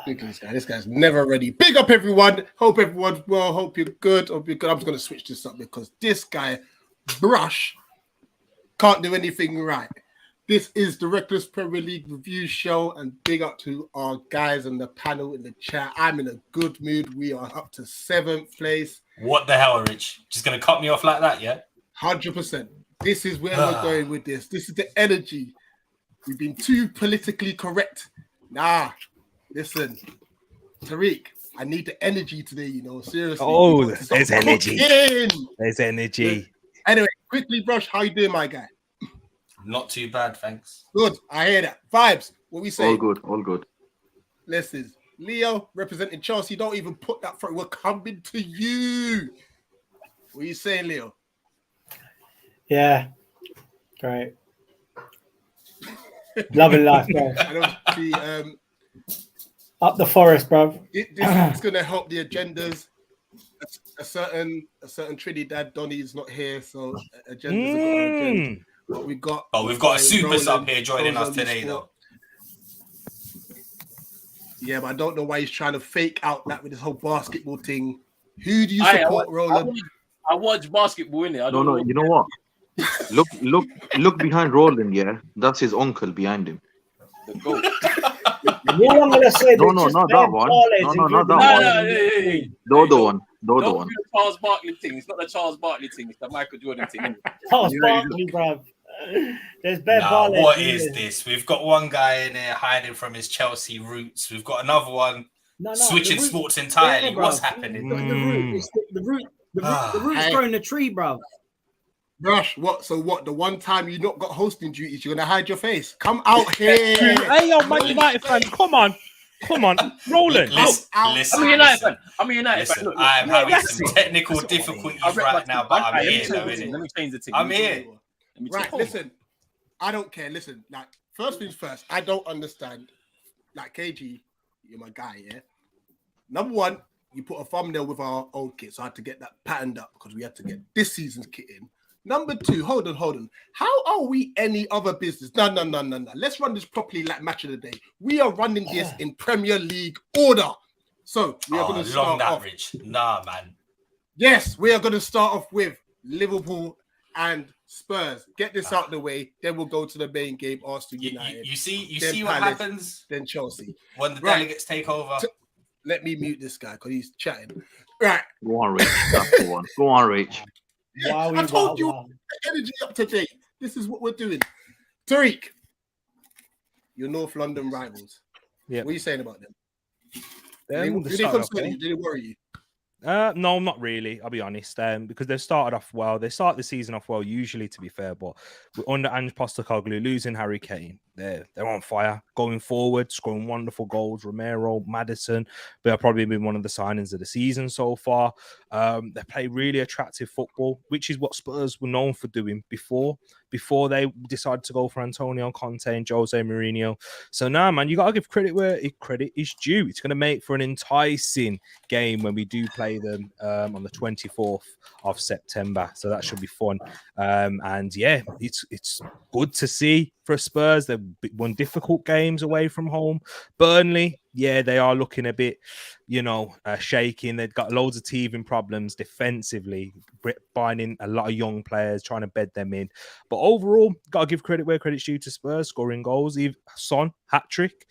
Look at this guy. This guy's never ready. Big up, everyone. Hope everyone's well. Hope you're good. I'm just going to switch this up because this guy, Brush, can't do anything right. This is the Reckless Premier League Review Show, and big up to our guys on the panel in the chat. I'm in a good mood. We are up to 7th place. What the hell, Rich? Just going to cut me off like that, yeah? 100%. This is where we're going with this. This is the energy. We've been too politically correct. Nah, listen, Tariq, I need the energy today, seriously. Oh, there's energy. There's energy. Anyway, quickly, Brush, how you doing, my guy? Not too bad, thanks. Good, I hear that. Vibes, what we say? All good. Listen, Leo, representing Chelsea, don't even put that front. We're coming to you. What are you saying, Leo? Yeah, great. Loving life, bro. I don't see, up the forest, bro. This is going to help the agendas. A certain Trinidad Donny is not here, so agendas are going to agenda. But we've got a super sub here joining us today, though. Yeah, but I don't know why he's trying to fake out that with this whole basketball thing. Who do you support, Roland? I watch basketball, innit? No, you know what? Look behind Roland, yeah? That's his uncle behind him. I'm gonna say no, not that one. No, not that one. The other one. Don't do the Charles Barkley thing. It's not the Charles Barkley thing. It's the Michael Jordan thing. Charles Barkley, bruv. There's Ben Barley. What is this? We've got one guy in there hiding from his Chelsea roots. We've got another one switching sports entirely. What's happening? The root's growing the tree, bruv. Rush, what? So what? The one time you not got hosting duties, you're gonna hide your face? Come out here! Hey, yo, Man United fan, come on, Roland. Listen, I'm a United fan. Look, I'm having some technical difficulties right now, but I'm here, though, innit? Let me change the thing. I'm here. Right, listen. I don't care. Listen, like first things first. I don't understand. Like KG, you're my guy, yeah. Number one, you put a thumbnail with our old kit, so I had to get that patterned up because we had to get this season's kit in. Number two, hold on. How are we any other business? No. Let's run this properly like match of the day. We are running this in Premier League order. So we are going to start off. Rich. Nah, man. Yes, we are going to start off with Liverpool and Spurs. Get this out of the way. Then we'll go to the main game, Arsenal United. You see then what Palace, happens? Then Chelsea. When the delegates take over. Let me mute this guy because he's chatting. Right. Go on, Rich. That's the one. Go on, Rich. Yeah, I told you the energy up to date. This is what we're doing. Tariq, your North London rivals. Yeah. What are you saying about them? Did they concern you? Did it worry you? No, not really. I'll be honest. Because they've started off well. They start the season off well, usually, to be fair. But under Ange Postecoglou, losing Harry Kane, they're on fire. Going forward, scoring wonderful goals. Romero, Maddison, they've probably been one of the signings of the season so far. They play really attractive football, which is what Spurs were known for doing before they decided to go for Antonio Conte and Jose Mourinho. So now, man, you got to give credit where credit is due. It's going to make for an enticing game when we do play them on the 24th of September. So that should be fun. And yeah, it's good to see for Spurs. They've won difficult games away from home. Burnley, yeah, they are looking a bit, shaking. They've got loads of teething problems defensively, buying in a lot of young players, trying to bed them in. But overall, got to give credit where credit's due to Spurs, scoring goals. Son, hat-trick.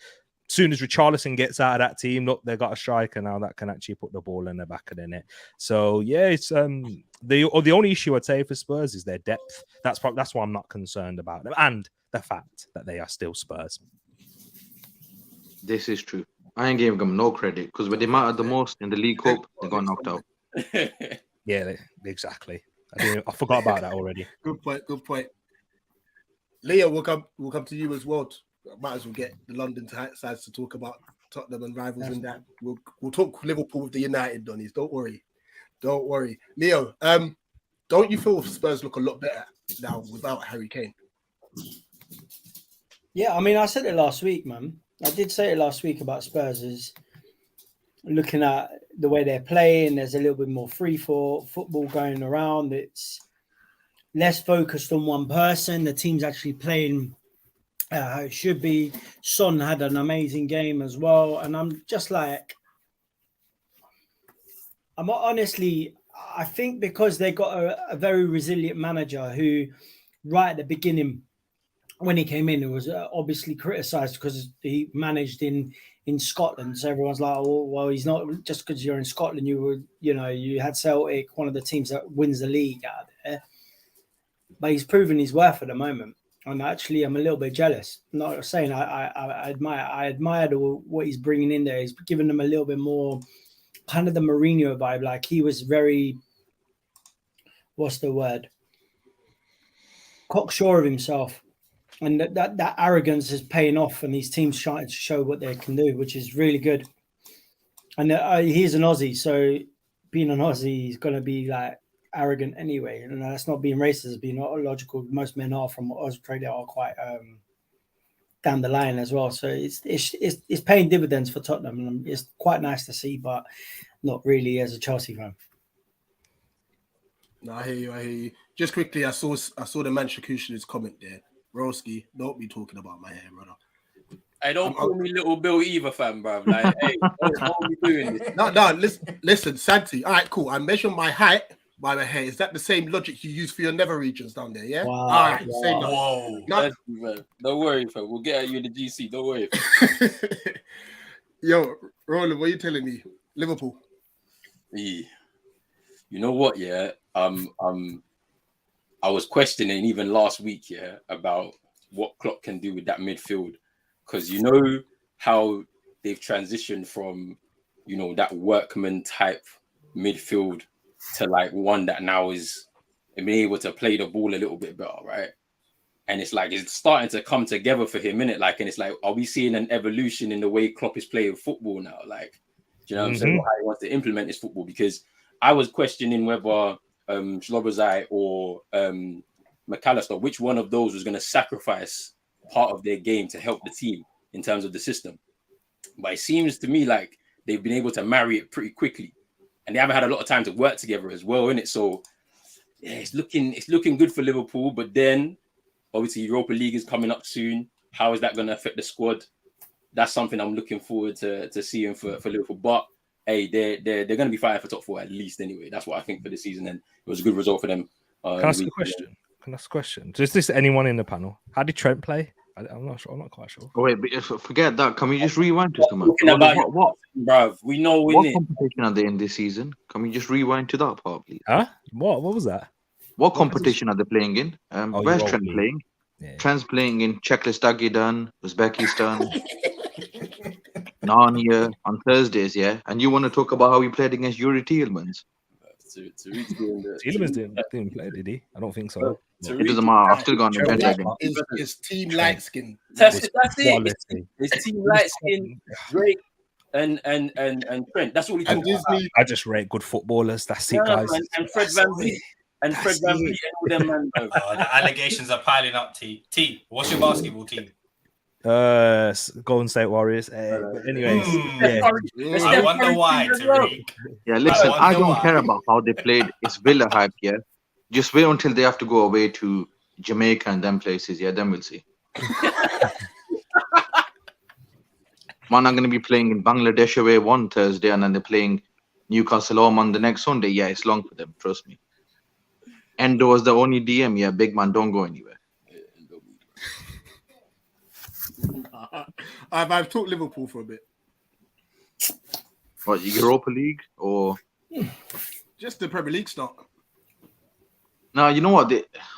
As soon as Richarlison gets out of that team, look, they've got a striker now that can actually put the ball in the back of the net. So, yeah, it's the only issue I'd say for Spurs is their depth. That's why I'm not concerned about them. And the fact that they are still Spurs. This is true. I ain't giving them no credit because when they mattered the most in the League Cup, they got knocked out. Yeah, exactly. I forgot about that already. Good point. Leo, we'll come to you as well. Might as well get the London sides to talk about Tottenham and rivals and that. We'll talk Liverpool with the United Donnies. Don't worry. Leo, don't you feel Spurs look a lot better now without Harry Kane? Yeah, I mean, I said it last week, man. I did say it last week about Spurs is looking at the way they're playing. There's a little bit more free for football going around. It's less focused on one person. The team's actually playing It should be. Son had an amazing game as well, and I'm just like, I think because they got a very resilient manager who, right at the beginning, when he came in, it was obviously criticised because he managed in Scotland. So everyone's like, oh, well, he's not just because you're in Scotland. You had Celtic, one of the teams that wins the league out there, but he's proven his worth at the moment. And actually, I'm a little bit jealous. I'm not saying I admired what he's bringing in there. He's giving them a little bit more, kind of the Mourinho vibe. Like he was very, what's the word? Cocksure of himself. And that arrogance is paying off, and these teams trying to show what they can do, which is really good. And he's an Aussie, so being an Aussie, he's going to be like arrogant anyway. And that's not being racist, being logical. Most men are from Australia are quite down the line as well. So it's paying dividends for Tottenham, and it's quite nice to see, but not really as a Chelsea fan. No, I hear you. Just quickly, I saw the man Shakushin's comment there. Roski, don't be talking about my hair, brother. I don't call me Little Bill either, fam, bruv. Like, hey, don't be doing this. No, listen, Santi. All right, cool. I measure my height by my hair. Is that the same logic you use for your nether regions down there? Yeah. Wow. All right. Whoa. Don't worry, fam. We'll get at you in the GC. Don't worry. Yo, Roland, what are you telling me? Liverpool. Yeah. You know what? Yeah. I was questioning even last week, about what Klopp can do with that midfield, because you know how they've transitioned from, that workman type midfield to like one that now is being able to play the ball a little bit better, right? And it's like it's starting to come together for him, innit? Like, and it's like, are we seeing an evolution in the way Klopp is playing football now? Like, do you know what I'm saying? How he wants to implement his football? Because I was questioning whether Slobozai or McAllister, which one of those was going to sacrifice part of their game to help the team in terms of the system. But it seems to me like they've been able to marry it pretty quickly, and they haven't had a lot of time to work together as well, innit? So yeah, it's looking good for Liverpool. But then obviously Europa League is coming up soon. How is that going to affect the squad? That's something I'm looking forward to seeing for Liverpool. But hey, they're going to be fighting for top four at least anyway. That's what I think for the season, and it was a good result for them. Can I ask a question? Is this anyone in the panel? How did Trent play? I'm not sure. I'm not quite sure. Oh, wait, but forget that. Can we just rewind to some? What, bruv? We know what competition are they in this season? Can we just rewind to that part, please? Huh? What was that? What competition are they playing in? Where's Trent playing? Yeah. Trent's playing in Czechoslovakia, Uzbekistan, Narnia on Thursdays, yeah? And you want to talk about how he played against Yuri Tielemans? Tielemans didn't play, did he? I don't think so. It doesn't matter. I've still got an agenda. Is team light skin. That's it. It's team light skin, Drake and Trent. That's all he talks about. I just rate good footballers. That's it, guys. And Fred Van Vliet. And Fred Van Vliet and all them, man. The allegations are piling up, T. What's your basketball team? Golden State Warriors. But anyways, I wonder why, Tariq. Yeah, listen, I don't care about how they played. It's Villa hype, yeah? Just wait until they have to go away to Jamaica and them places, yeah? Then we'll see. Man, I'm going to be playing in Bangladesh away one Thursday, and then they're playing Newcastle home on the next Sunday. Yeah, it's long for them, trust me. Endo was the only DM, yeah? Big man, don't go anywhere. I've talked Liverpool for a bit. What, Europa League or just the Premier League start? No, you know what?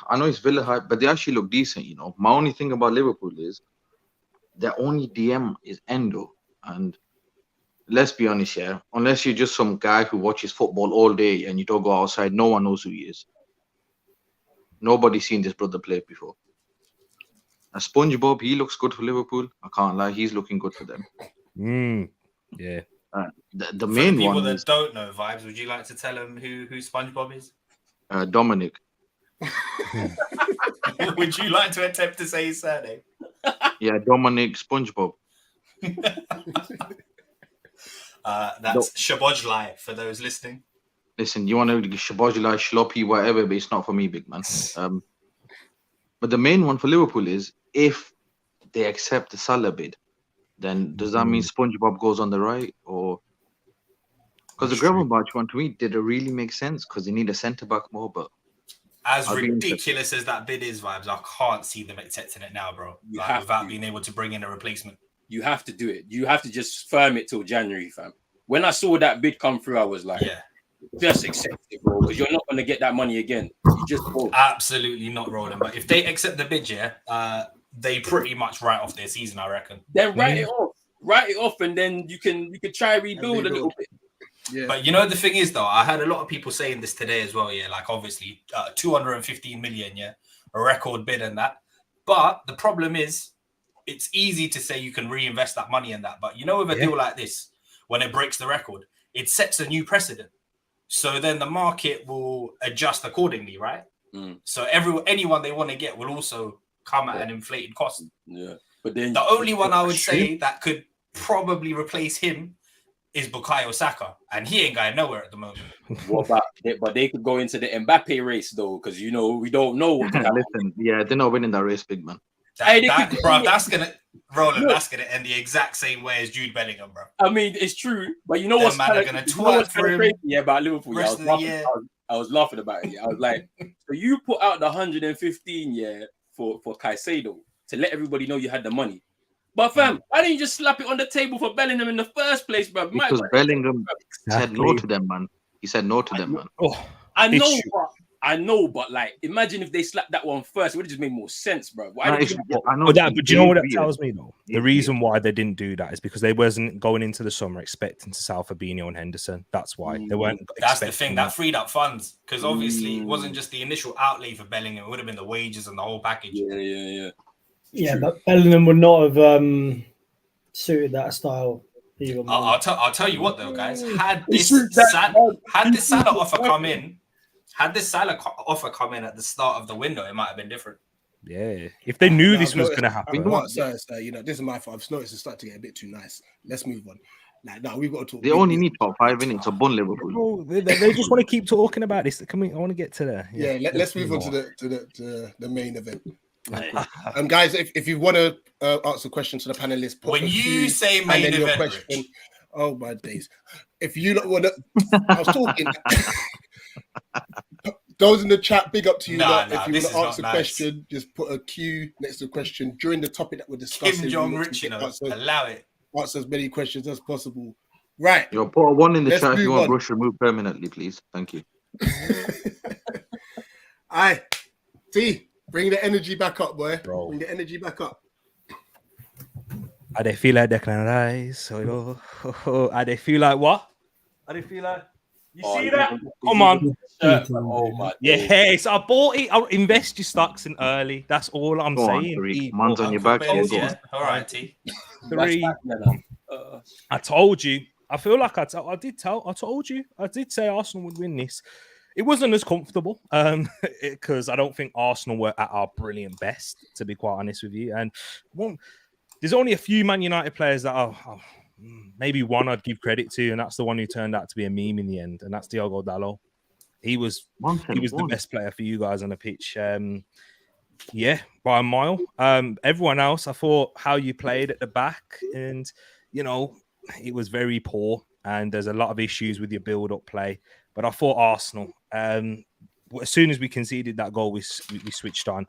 I know it's Villa hype, but they actually look decent. You know, my only thing about Liverpool is their only DM is Endo, and let's be honest here. Unless you're just some guy who watches football all day and you don't go outside, no one knows who he is. Nobody's seen this brother play before. And SpongeBob, he looks good for Liverpool. I can't lie, he's looking good for them. Yeah. The main people one that is don't know Vibes. Would you like to tell them who SpongeBob is? Dominic. Would you like to attempt to say his surname? Yeah, Dominic SpongeBob. That's Shabojlai for those listening. Listen, you want to Shabojlai, Shloppy, whatever, but it's not for me, big man. But the main one for Liverpool is if they accept the Salah bid, then does that mean SpongeBob goes on the right? Or because the Gravenberch one to me did it really make sense because they need a centre back more, but as ridiculous as that bid is, vibes, I can't see them accepting it now, bro. Like, without being able to bring in a replacement. You have to do it. You have to just firm it till January, fam. When I saw that bid come through, I was like, just accept it, bro, because you're not going to get that money again. You just won't. Absolutely not, rolling. But if they accept the bid, they pretty much write off their season, I reckon. Then write it off, and then you can try rebuild a little bit. Yeah. But you know the thing is, though, I had a lot of people saying this today as well. Yeah, like obviously 215 million, a record bid and that. But the problem is, it's easy to say you can reinvest that money in that. But you know, with a deal like this, when it breaks the record, it sets a new precedent. So then the market will adjust accordingly, right? So anyone they want to get will also come at an inflated cost. Yeah, but then the only one I would say that could probably replace him is Bukayo Saka, and he ain't going nowhere at the moment. What about but they could go into the Mbappe race though, because you know we don't know. Listen, they're not winning that race, big man. That's gonna end the exact same way as Jude Bellingham, bro. I mean, it's true, but you know what's kind of crazy about Liverpool? I was laughing about it. I was like, so you put out the 115 for Caicedo to let everybody know you had the money. But fam, why didn't you just slap it on the table for Bellingham in the first place, bro? Because Bellingham said no to them, man. He said no to them, man. Oh, I know, but like, imagine if they slapped that one first. It would have just made more sense, bro. But do you know what that tells me, though? The reason why they didn't do that is because they wasn't going into the summer expecting to sell Fabinho and Henderson. That's why they weren't. That's the thing that freed up funds, because obviously it wasn't just the initial outlay for Bellingham; it would have been the wages and the whole package. Yeah, but Bellingham would not have suited that style. I'll tell you what, though, guys. Had this Salah offer come in at the start of the window, it might have been different. Yeah, if they knew this was going to happen. Sir, this is my fault. I've noticed it's starting to get a bit too nice. Let's move on. Like, no, we've got to talk. They only need top 5 minutes of Bun Liverpool. They just want to keep talking about this. I want to get to the. Let's move on to the main event. Guys, if you want to answer questions to the panelists, when you say main event, question, oh my days! If you don't want to, I was talking. Those in the chat, big up to you. If you want to answer a question, just put a Q next to the question during the topic that we're discussing. Kim Jong-Rich, allow it. Answer as many questions as possible. Right. Put a 1 in the chat if you want Brush removed permanently, please. Thank you. Aye, T. Bring the energy back up, boy. Bro. Bring the energy back up. I feel like Declan Rice. I feel like what? I feel like. You see that? Come on. Oh my. Yes, I bought it. I'll invest your stocks in early. That's all I'm saying. Man's on your back. All right, T. 3. I told you. I feel like I told you. I did say Arsenal would win this. It wasn't as comfortable because I don't think Arsenal were at our brilliant best, to be quite honest with you. And there's only a few Man United players that maybe one I'd give credit to, and that's the one who turned out to be a meme in the end, and that's Diogo Dalot. He was the best player for you guys on the pitch. By a mile. Everyone else, I thought how you played at the back, and it was very poor, and there's a lot of issues with your build-up play. But I thought Arsenal, as soon as we conceded that goal, we switched on.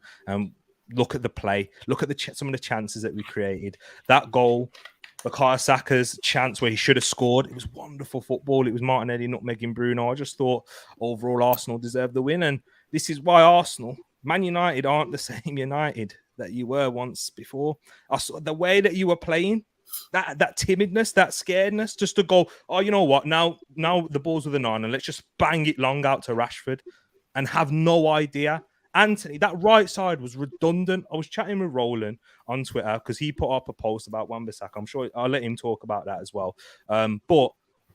Look at the play. Look at some of the chances that we created. That goal, Bukayo Saka's chance where he should have scored. It was wonderful football. It was Martinelli nutmegging Bruno. I just thought overall Arsenal deserved the win. And this is why Man United aren't the same United that you were once before. I saw the way that you were playing. That timidness, that scaredness, just to go, oh, you know what? Now the ball's with the 9, and let's just bang it long out to Rashford and have no idea. Antony, that right side was redundant. I was chatting with Roland on Twitter because he put up a post about Wan-Bissaka. I'm sure I'll let him talk about that as well. But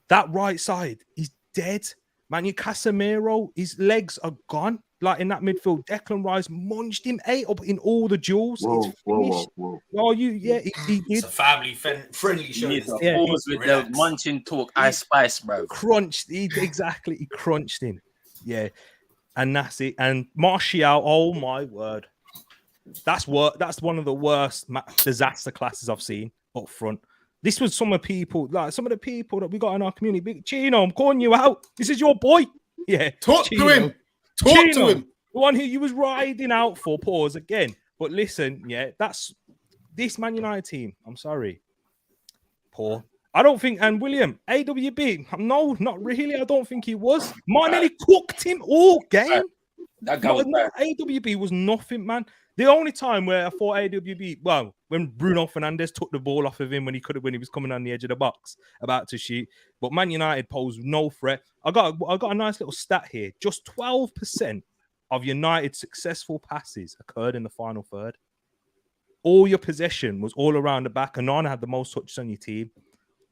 that right side is dead. Man, Casemiro, his legs are gone. Like in that midfield, Declan Rice munched him 8 up in all the duels. Whoa. Oh, he did. It's a family-friendly show. With the munching talk, Ice Spice, bro. He crunched him. Yeah, and that's it. And Martial, oh my word. That's one of the worst disaster classes I've seen up front. This was some of the people that we got in our community. Big Chino, I'm calling you out. This is your boy. Yeah, Talk Chino. to him. Talk to him. The one who you was riding out for. Pause again. But listen, yeah, that's this Man United team. I'm sorry. Poor. I don't think, and William, AWB, no, not really. I don't think he was. Martinelli cooked him all game. That guy was bad. AWB was nothing, man. The only time where I thought AWB, well, when Bruno Fernandes took the ball off of him when he was coming on the edge of the box about to shoot. But Man United posed no threat. I got a nice little stat here. Just 12% of United's successful passes occurred in the final third. All your possession was all around the back. And Onana had the most touches on your team.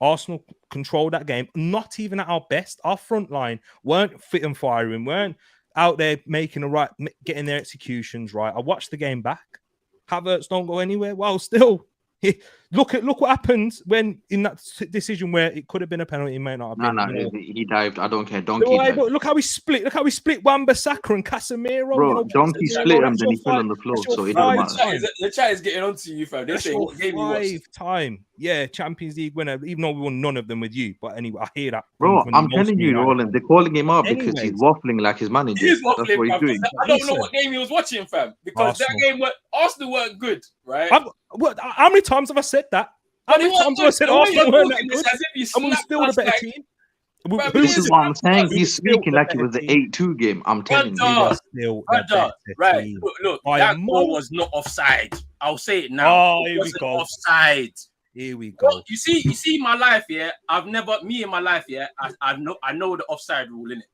Arsenal controlled that game. Not even at our best. Our front line weren't fit and firing, weren't out there getting their executions right. I watched the game back. Havertz don't go anywhere. Well, still, look what happened when in that decision where it could have been a penalty. It may not have been. No, he dived. I don't care. Look how he split. Look how he split Wan-Bissaka and Casemiro. Bro, Donkey split him, then he fell on the floor. So it doesn't matter. The chat is getting onto you, fam. They say what game you watched. Time. Yeah, Champions League winner, even though we won none of them with you. But anyway, I hear that. Bro, I'm telling you, Roland, they're calling him out because he's waffling like his manager. He's waffling, that's what he's doing. I don't know what game he was watching, fam. Because that game, Arsenal weren't good, right? How many times have I said that? How many times have I said Arsenal weren't that good? And we're still the better team. This is what I'm saying. He's speaking like it was the 8-2 game. I'm telling you. Right. Look, that goal was not offside. I'll say it now. Oh, here we go. Offside. Here we go. Well, you see my life, yeah. I know the offside rule in it.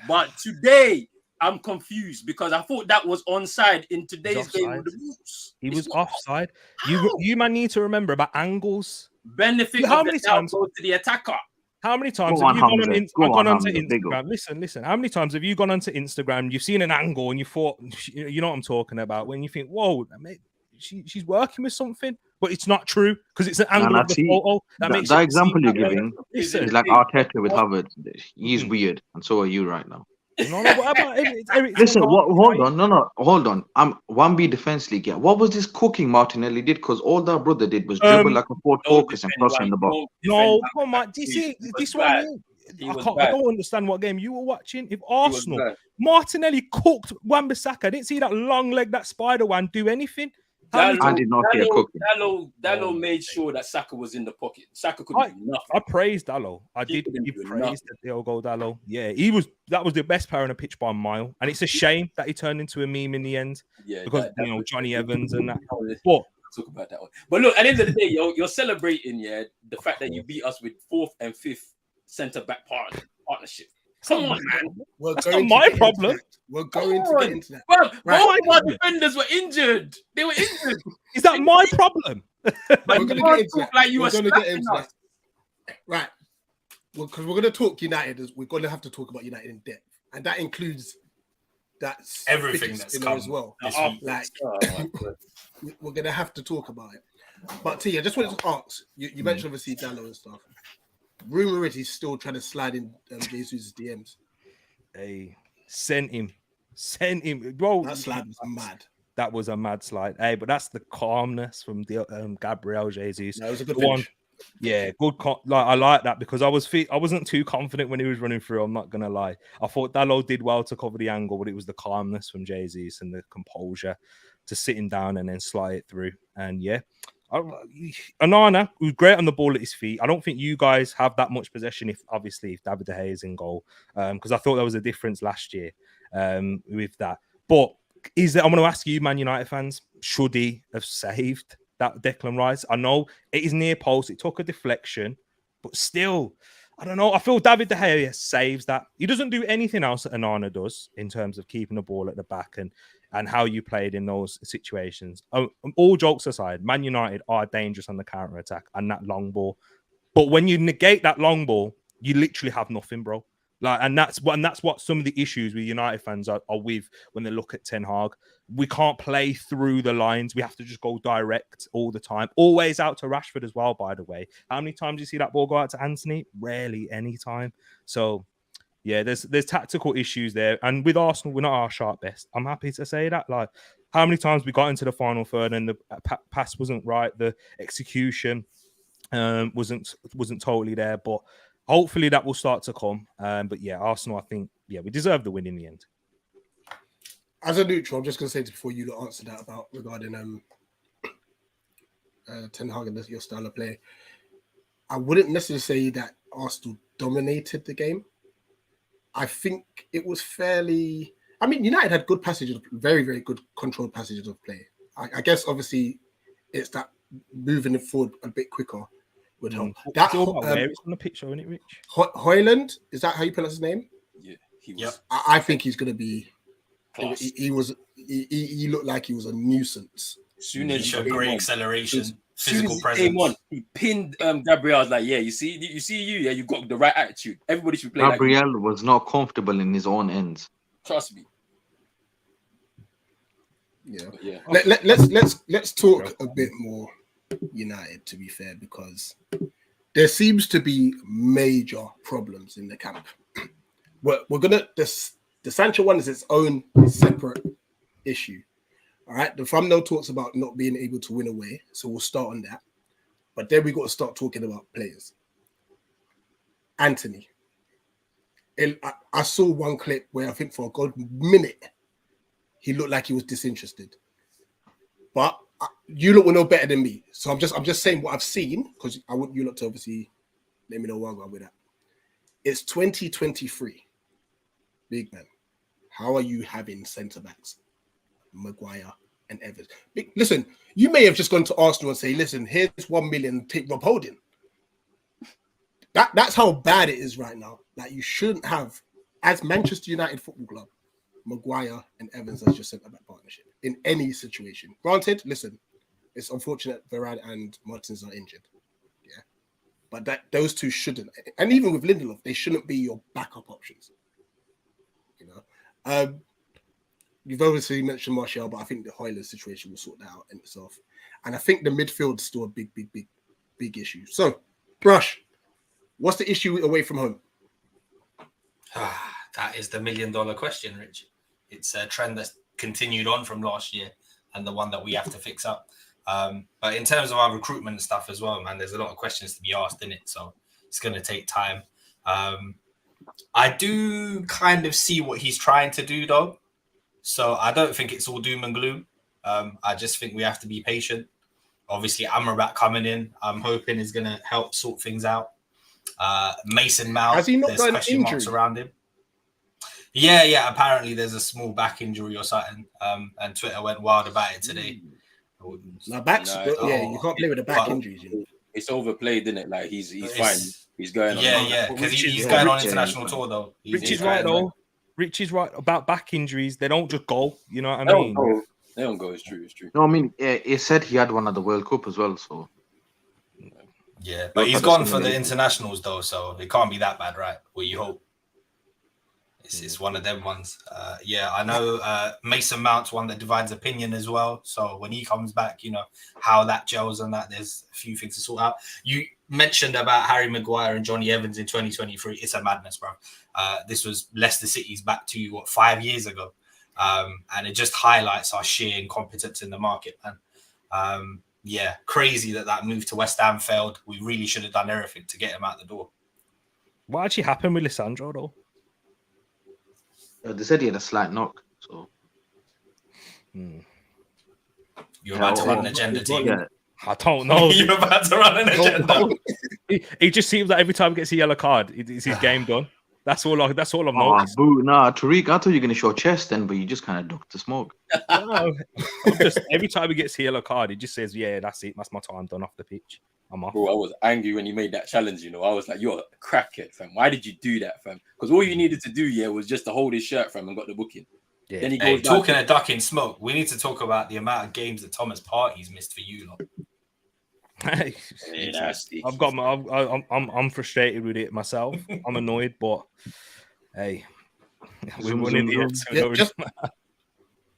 But today I'm confused because I thought that was onside in today's game with the rules. He was offside. You man need to remember about angles. Benefit how many times go to the attacker? How many times have you gone onto Instagram? Listen. How many times have you gone onto Instagram? You've seen an angle and you thought, you know what I'm talking about, when you think, whoa, mate, she's working with something, but it's not true because it's an angle of the photo. That example you're giving is like Arteta with Havertz. He's weird, and so are you right now. No, what about Eric? Listen, hold on. I'm 1B Defense League. Yeah, what was this cooking Martinelli did? Because all that brother did was dribble like a Ford Focus and cross in the box. No, come on, do you see this one? I don't understand what game you were watching. If Arsenal, Martinelli cooked Wan-Bissaka. I didn't see that long leg, that spider one do anything. I did not hear cooking. Dallo made sure that Saka was in the pocket. Saka couldn't do nothing. I praised Dallo. I did. You praised the Diogo Dallo. Yeah, that was the best player on a pitch by a mile. And it's a shame that he turned into a meme in the end. Yeah, because Johnny Evans and that. But talk about that one. But look, at the end of the day, you're celebrating, the fact that you beat us with 4th and 5th centre back partnership. Come on, man. That's not my problem. We're going to get into that. Well, all of our defenders were injured. They were injured. Is that my problem? We're going to get into that. Like you were going to get into that. Right. Well, because we're going to talk United. We're going to have to talk about United in depth. And that includes everything that's come as well. We're going to have to talk about it. But T, I just wanted to ask. You mentioned obviously Dallo and stuff. Rumor is he's still trying to slide in Jesus' DMs. Hey, sent him, bro. That slide was mad. That was a mad slide. Hey, but that's the calmness from Gabriel Jesus. No, it was a good one. Yeah, good. I like that because I wasn't too confident when he was running through. I'm not gonna lie. I thought Dallo did well to cover the angle, but it was the calmness from Jesus and the composure to sit him down and then slide it through. And yeah. Onana was great on the ball at his feet. I don't think you guys have that much possession if David De Gea is in goal, because I thought there was a difference last year with that. But I'm going to ask you, Man United fans, should he have saved that Declan Rice? I know it is near post. It took a deflection, but still, I don't know. I feel David De Gea saves that. He doesn't do anything else that Onana does in terms of keeping the ball at the back and how you played in those situations. All jokes aside, Man United are dangerous on the counter-attack and that long ball. But when you negate that long ball, you literally have nothing, bro. And that's what some of the issues with United fans are with when they look at Ten Hag. We can't play through the lines. We have to just go direct all the time. Always out to Rashford as well, by the way. How many times do you see that ball go out to Antony? Rarely any time. So yeah, there's tactical issues there. And with Arsenal, we're not our sharp best. I'm happy to say that. Like, how many times we got into the final third and the pass wasn't right, the execution wasn't totally there, but hopefully that will start to come. But yeah, Arsenal, I think, yeah, we deserve the win in the end. As a neutral, I'm just going to say before you answer that about regarding Ten Hag and your style of play, I wouldn't necessarily say that Arsenal dominated the game. I think it was fairly. I mean, United had good passages, very, very good controlled passages of play. I guess obviously it's that moving it forward a bit quicker would help. That where it's on the picture, isn't it, Rich? Hoyland, is that how you pronounce his name? Yeah, he was. I think he's going to be. Class. He looked like he was a nuisance. Soon He as showed he great came on, acceleration, soon physical as he came on, presence. he pinned Gabriel. I was like, yeah, you see you, yeah, you got the right attitude. Everybody should play like you. Gabriel was not comfortable in his own ends. Trust me. Yeah. But yeah. Let's talk a bit more United, to be fair, because there seems to be major problems in the camp. We're gonna the Sancho one is its own separate issue. All right, the thumbnail talks about not being able to win away, so we'll start on that. But then we got to start talking about players. Antony. I saw one clip where I think for a good minute he looked like he was disinterested. But you lot will know better than me, so I'm just saying what I've seen, because I want you lot to obviously let me know where I'm going with that. It's 2023, big man. How are you having centre backs? Maguire and Evans. Listen, you may have just gone to Arsenal and say, listen, here's 1 million, take Rob Holding. That's how bad it is right now. Like, you shouldn't have, as Manchester United Football Club, Maguire and Evans as your centre-back partnership in any situation. Granted, listen, it's unfortunate Varane and Martins are injured. Yeah. But those two shouldn't, and even with Lindelof, they shouldn't be your backup options. You know? You've obviously mentioned Martial, but I think the Hoyland situation will sort that out in itself. And I think the midfield is still a big issue. So, Brush, what's the issue away from home? That is the $1 million question, Rich. It's a trend that's continued on from last year and the one that we have to fix up. But in terms of our recruitment and stuff as well, man, there's a lot of questions to be asked in it. So it's going to take time. I do kind of see what he's trying to do, though. So I don't think it's all doom and gloom. I just think we have to be patient. Obviously, Amrabat coming in, I'm hoping is going to help sort things out. Mason Mount, has he not there's got an question injury? marks around him. Yeah. Apparently, there's a small back injury or something. And Twitter went wild about it today. Now backs, you can't play with the back injuries. You know? It's overplayed, isn't it? Like he's fine. He's going on. Yeah, because he's going on international tour though. Rich is right though. Rich is right about back injuries. They don't just go. You know what I mean? They don't go. It's true. No, I mean, it said he had one at the World Cup as well. So yeah, but he's gone for the internationals though, so it can't be that bad, right? Well, you hope. It's one of them ones. I know Mason Mount's one that divides opinion as well. So when he comes back, you know, how that gels and that, there's a few things to sort out. You mentioned about Harry Maguire and Johnny Evans in 2023. It's a madness, bro. This was Leicester City's back to, 5 years ago. And it just highlights our sheer incompetence in the market, man. Crazy that move to West Ham failed. We really should have done everything to get him out the door. What actually happened with Lisandro, though? they said he had a slight knock. So You're about to run an agenda, team. yeah. I don't know. You're about to run an agenda. He just seems like every time he gets a yellow card, it's his game done. That's all I've noticed. Boo. Nah, Tariq, I thought you were going to show chest then, but you just kind of ducked the smoke. No, every time he gets a yellow card, he just says, yeah, that's it. That's my time done off the pitch. I'm off. Bro, I was angry when he made that challenge, I was like, you're a crackhead, fam. Why did you do that, fam? Because all you needed to do, was just to hold his shirt, fam, and got the booking. Yeah. Then he goes talking of ducking smoke, we need to talk about the amount of games that Thomas Partey's missed for you, lot. Hey, I'm frustrated with it myself. I'm annoyed, but hey, we won in the end.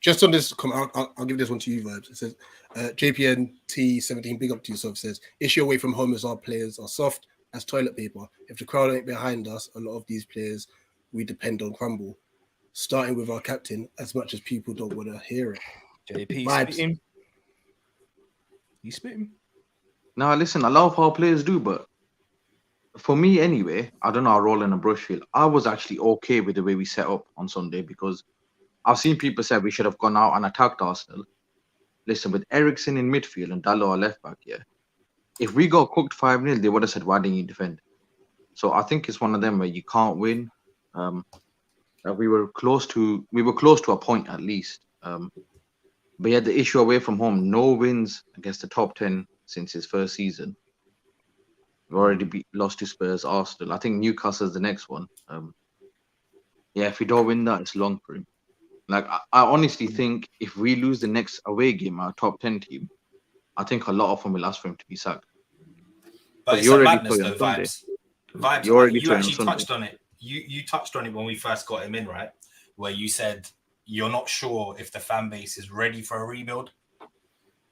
Just on this comment, I'll give this one to you, Vibes. It says, JPNT17, big up to yourself, says, issue away from home is our players are soft as toilet paper. If the crowd ain't behind us, a lot of these players we depend on crumble. Starting with our captain, as much as people don't want to hear it. JP Vibes. spit him. You spit him. Now, listen, a lot of our players do, but for me anyway, I don't know how Roland and Brush feel. I was actually okay with the way we set up on Sunday because I've seen people say we should have gone out and attacked Arsenal. Listen, with Ericsson in midfield and Dalot our left back, yeah. If we got cooked 5-0, they would have said, why didn't you defend? So I think it's one of them where you can't win. We were close to a point at least. But yeah, the issue away from home, no wins against the top 10 since his first season. We've already lost to Spurs, Arsenal. I think Newcastle's the next one. Yeah, if we don't win that, it's long for him. Like, I honestly think if we lose the next away game, our top 10 team, I think a lot of them will ask for him to be sacked. But it's a madness, though, Vibes. You actually touched on it. You touched on it when we first got him in, right? Where you said you're not sure if the fan base is ready for a rebuild.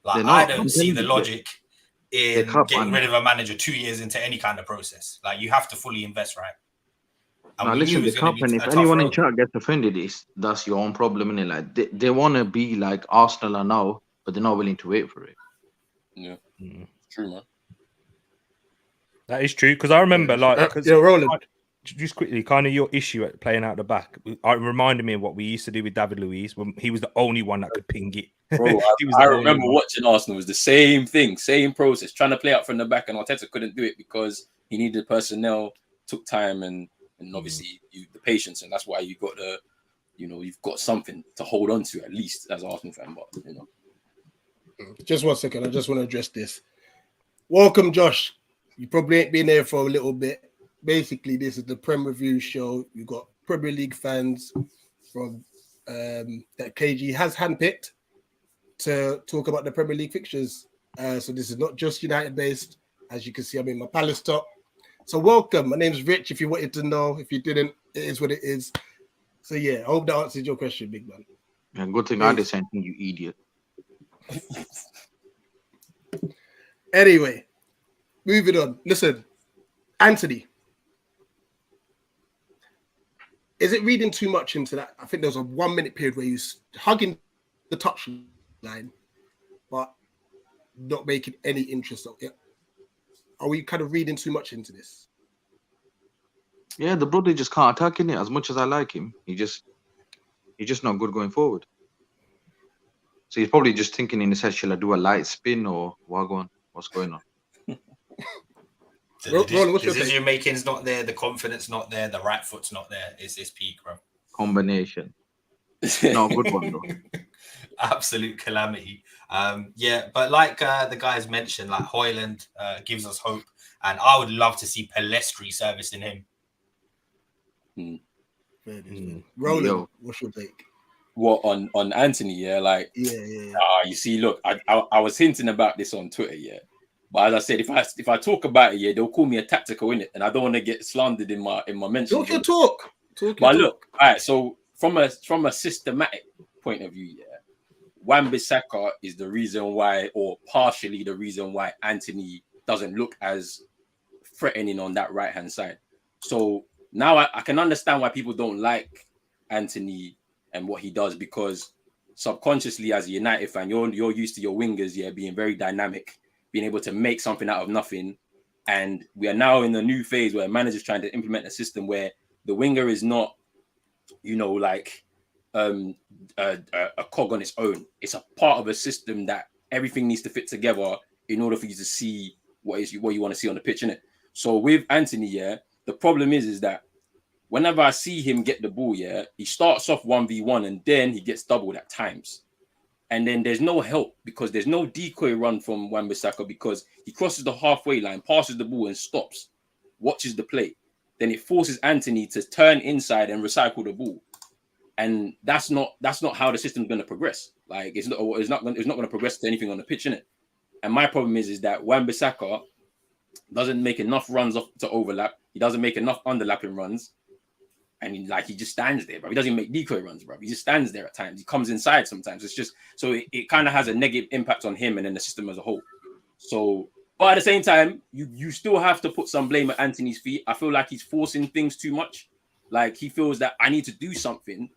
Like, I don't see the logic in getting rid of a manager 2 years into any kind of process. Like, you have to fully invest, right? Now listen, the cup, and if anyone in chat gets offended, that's your own problem, innit? Like they want to be like Arsenal are now, but they're not willing to wait for it. Yeah, true, man. That is true because I remember, Roland. Just quickly, kind of your issue at playing out the back. It reminded me of what we used to do with David Luiz when he was the only one that could ping it. Bro, I remember watching Arsenal. It was the same thing, same process, trying to play out from the back, and Arteta couldn't do it because he needed personnel, took time, and obviously the patience, and that's why you got you've got something to hold on to at least as an Arsenal fan. But Just 1 second, I just want to address this. Welcome, Josh. You probably ain't been there for a little bit. Basically, this is the Prem review show. You've got Premier League fans from that KG has handpicked to talk about the Premier League fixtures. So this is not just United based. As you can see, I'm in my Palace top. So welcome. My name's Rich. If you wanted to know, if you didn't, it is what it is. So yeah, I hope that answers your question, big man. Yeah, good thing I did something, you idiot. Anyway, moving on. Listen, Antony. Is it reading too much into that? I think there was a 1 minute period where he was hugging the touch line, but not making any interest of it. Are we kind of reading too much into this? Yeah, the brother just can't attack in it. As much as I like him, he's just not good going forward. So he's probably just thinking in his head, shall I do a light spin or what's going on? The decision making's not there, the confidence not there, the right foot's not there. It's this peak, bro. Combination. Not a good one though. Absolute calamity. Yeah, but like the guys mentioned, like Højlund gives us hope, and I would love to see Pelestri servicing him. Roland, what's your take? What on Antony? Yeah, like you see, look, I was hinting about this on Twitter, yeah. But as I said, if I talk about it, yeah, they'll call me a tactical innit, and I don't want to get slandered in my mention. Talk. But look, all right. So from a systematic point of view, yeah, Wan-Bissaka is the reason why, or partially the reason why, Antony doesn't look as threatening on that right hand side. So now I can understand why people don't like Antony and what he does, because subconsciously as a United fan, you're used to your wingers, yeah, being very dynamic, being able to make something out of nothing. And we are now in a new phase where managers trying to implement a system where the winger is not, like a cog on its own. It's a part of a system that everything needs to fit together in order for you to see what you want to see on the pitch, innit? So with Antony, yeah, the problem is that whenever I see him get the ball, yeah, he starts off 1v1 and then he gets doubled at times. And then there's no help because there's no decoy run from Wan-Bissaka because he crosses the halfway line, passes the ball and stops, watches the play. Then it forces Antony to turn inside and recycle the ball. And that's not how the system's going to progress. Like it's not going to progress to anything on the pitch, innit? And my problem is that Wan-Bissaka doesn't make enough runs to overlap. He doesn't make enough underlapping runs. And he just stands there, bro. He doesn't make decoy runs, bro. He just stands there at times. He comes inside sometimes. It's just so it kind of has a negative impact on him and then the system as a whole. So, but at the same time, you still have to put some blame at Antony's feet. I feel like he's forcing things too much. Like he feels that I need to do something,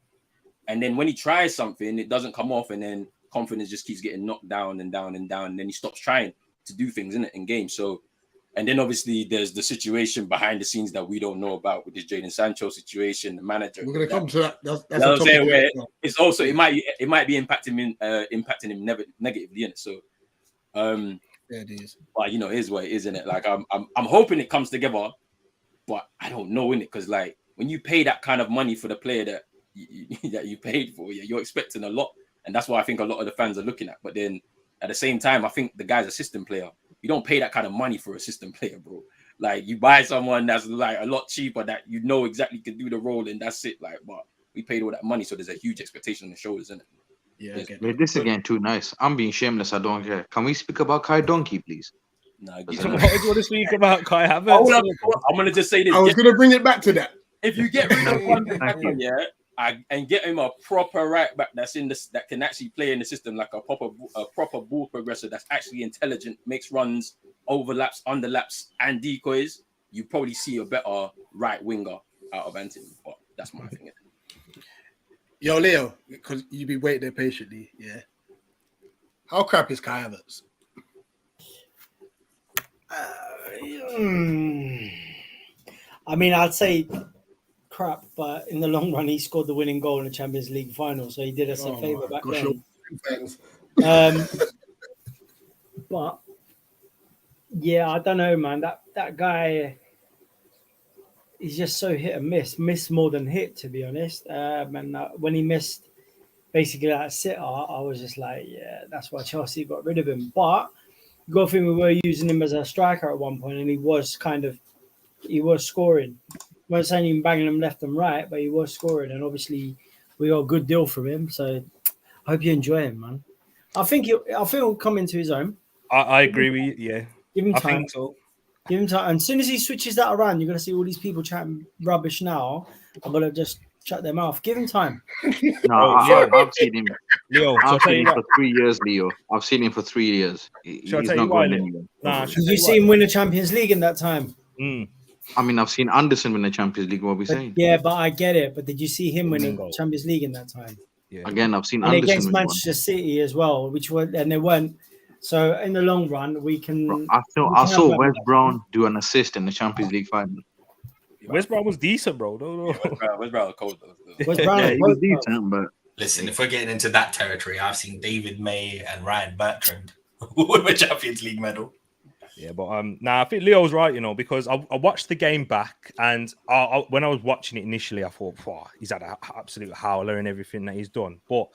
and then when he tries something, it doesn't come off, and then confidence just keeps getting knocked down and down and down, and then he stops trying to do things in game. So, and then obviously there's the situation behind the scenes that we don't know about with this Jadon Sancho situation, the manager. We're gonna come to that. That's what I'm saying, where it's also it might be impacting him negatively in it. So, yeah, it is. but it is what it is, isn't it? Like I'm hoping it comes together, but I don't know, innit? Because like when you pay that kind of money for the player that you paid for, you're expecting a lot, and that's what I think a lot of the fans are looking at. But then at the same time, I think the guy's a system player. You don't pay that kind of money for a system player, bro. Like you buy someone that's like a lot cheaper that exactly can do the role, and that's it. Like, but we paid all that money, so there's a huge expectation on the shoulders, isn't it? Yeah. Wait, this again too nice. I'm being shameless. I don't care. Can we speak about Kai Donkey, please? No, What do you want to speak about, Kai Havertz? I'm gonna just say this. I was gonna bring it back to that. If you get rid of one defender, and get him a proper right back that can actually play in the system, like a proper ball progressor that's actually intelligent, makes runs, overlaps, underlaps, and decoys, you probably see a better right winger out of Antony. But that's my thing. Yo, Leo, because you've been waiting there patiently, yeah. How crap is Kai Havertz? I mean, I'd say crap, but in the long run, he scored the winning goal in the Champions League final, so he did us a favour back then. But yeah, I don't know, man. That guy, he's just so hit and miss more than hit, to be honest. And when he missed basically that sitter, I was just like, yeah, that's why Chelsea got rid of him. But you got to think we were using him as a striker at one point, and he was scoring. I'm not saying even banging him left and right, but he was scoring, and obviously we got a good deal from him. So I hope you enjoy him, man. I think he'll come into his own. I agree with you. Yeah, give him time. I think so. Give him time. And as soon as he switches that around, you're gonna see all these people chatting rubbish now. I'm gonna just shut their mouth. Give him time. No, I've seen him. Leo, I've seen him for 3 years, Leo. I've seen him for 3 years. He's not going anywhere. Did you see him win the Champions League in that time? I mean, I've seen Anderson win the Champions League. What are we saying? Yeah, but I get it. But did you see him win the Champions League in that time? Yeah. Again, I've seen and Anderson against Manchester City as well, and they weren't. So in the long run, we can. Bro, I saw Wes Brown do an assist in the Champions League final. Wes Brown was decent, bro. No. Wes Brown was cold though. Wes Brown he was decent, but listen, if we're getting into that territory, I've seen David May and Ryan Bertrand win a Champions League medal. Yeah, but I think Leo's right, because I watched the game back, and when I was watching it initially, I thought, he's had an absolute howler in everything that he's done. But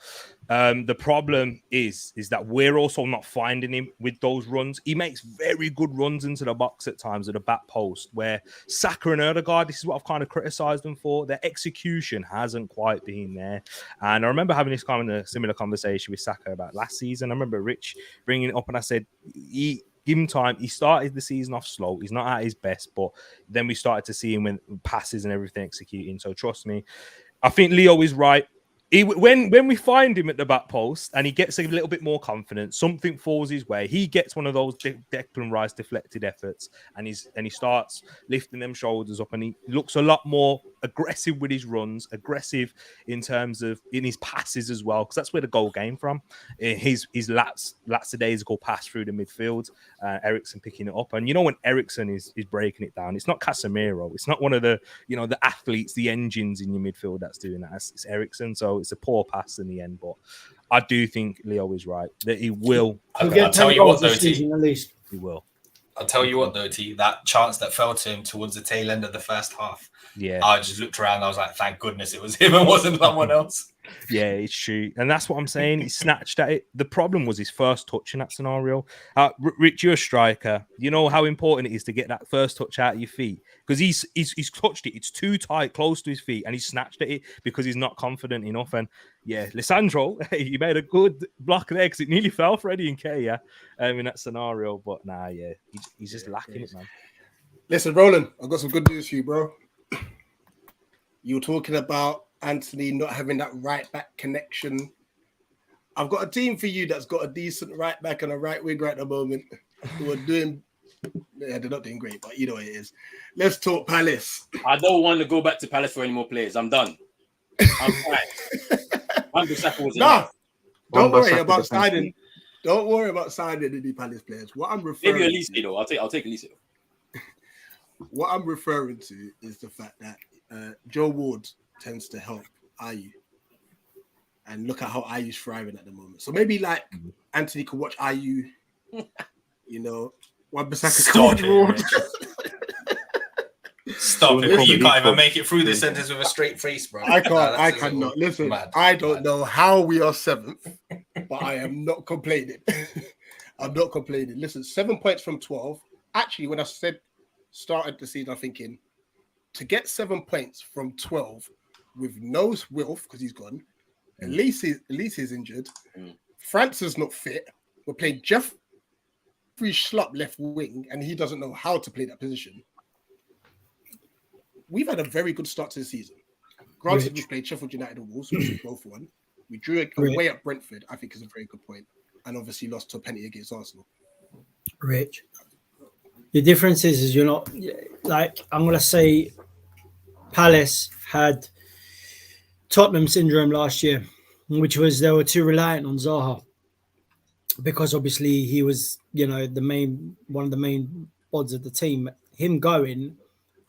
the problem is that we're also not finding him with those runs. He makes very good runs into the box at times at the back post, where Saka and Ødegaard, this is what I've kind of criticised them for. Their execution hasn't quite been there. And I remember having this kind of similar conversation with Saka about last season. I remember Rich bringing it up, and I said, give him time. He started the season off slow. He's not at his best, but then we started to see him with passes and everything executing. So trust me, I think Leo is right. When we find him at the back post and he gets a little bit more confident, something falls his way. He gets one of those Declan Rice deflected efforts, and he starts lifting them shoulders up, and he looks a lot more aggressive with his runs, aggressive in terms of in his passes as well, because that's where the goal came from. His lackadaisical pass through the midfield, Eriksen picking it up, and when Eriksen is breaking it down, it's not Casemiro, it's not one of the the athletes, the engines in your midfield that's doing that. It's Eriksen. So it's a poor pass in the end, but I do think Leo is right that he will. I'll tell you what, though, T. At least he will. I'll tell you what, though, T. That chance that fell to him towards the tail end of the first half. Yeah, I just looked around. I was like, thank goodness it was him and wasn't someone else. Yeah, it's true. And that's what I'm saying. He snatched at it. The problem was his first touch in that scenario. Rich, you're a striker. You know how important it is to get that first touch out of your feet, because he's touched it. It's too tight, close to his feet, and he snatched at it because he's not confident enough. And yeah, Lisandro, he made a good block there because it nearly fell for Eddie and Nketiah in that scenario. But he's just lacking it, man. Listen, Roland, I've got some good news for you, bro. You were talking about Antony not having that right back connection. I've got a team for you that's got a decent right back and a right winger at the moment who are doing. Yeah, they're not doing great, but you know what it is. Let's talk Palace. I don't want to go back to Palace for any more players. I'm done. I'm fine. Wan-Bissaka was enough. Don't worry Wan-Bissaka about defensively. signing. Don't worry about signing any Palace players. What I'm referring Maybe Elise, to, though. I'll take Elise. what I'm referring to is the fact that Joe Ward tends to help Ayew. And look at how Ayew's thriving at the moment. So maybe like Antony could watch Ayew, you know, Wan-Bissaka could watch Ward. Stop it. Listen, You can't even make it through this sentence with a straight face, bro. I can't. Nah, I that's cannot. Listen, mad. I don't know how we are 7th, but I am not complaining. I'm not complaining. Listen, 7 points from 12. Actually, when I said started the season, I'm thinking to get 7 points from 12 with no Wilf because he's gone. At least he's injured. France is not fit. We're playing Jeffrey Schlupp left wing, and he doesn't know how to play that position. We've had a very good start to the season. Granted, we played Sheffield United and Wolves, which we both won. We drew away at Brentford, I think is a very good point. And obviously lost to a penalty against Arsenal. Rich. The difference is you're not, like, I'm going to say Palace had Tottenham syndrome last year, which was they were too reliant on Zaha because obviously he was, you know, one of the main odds of the team. Him going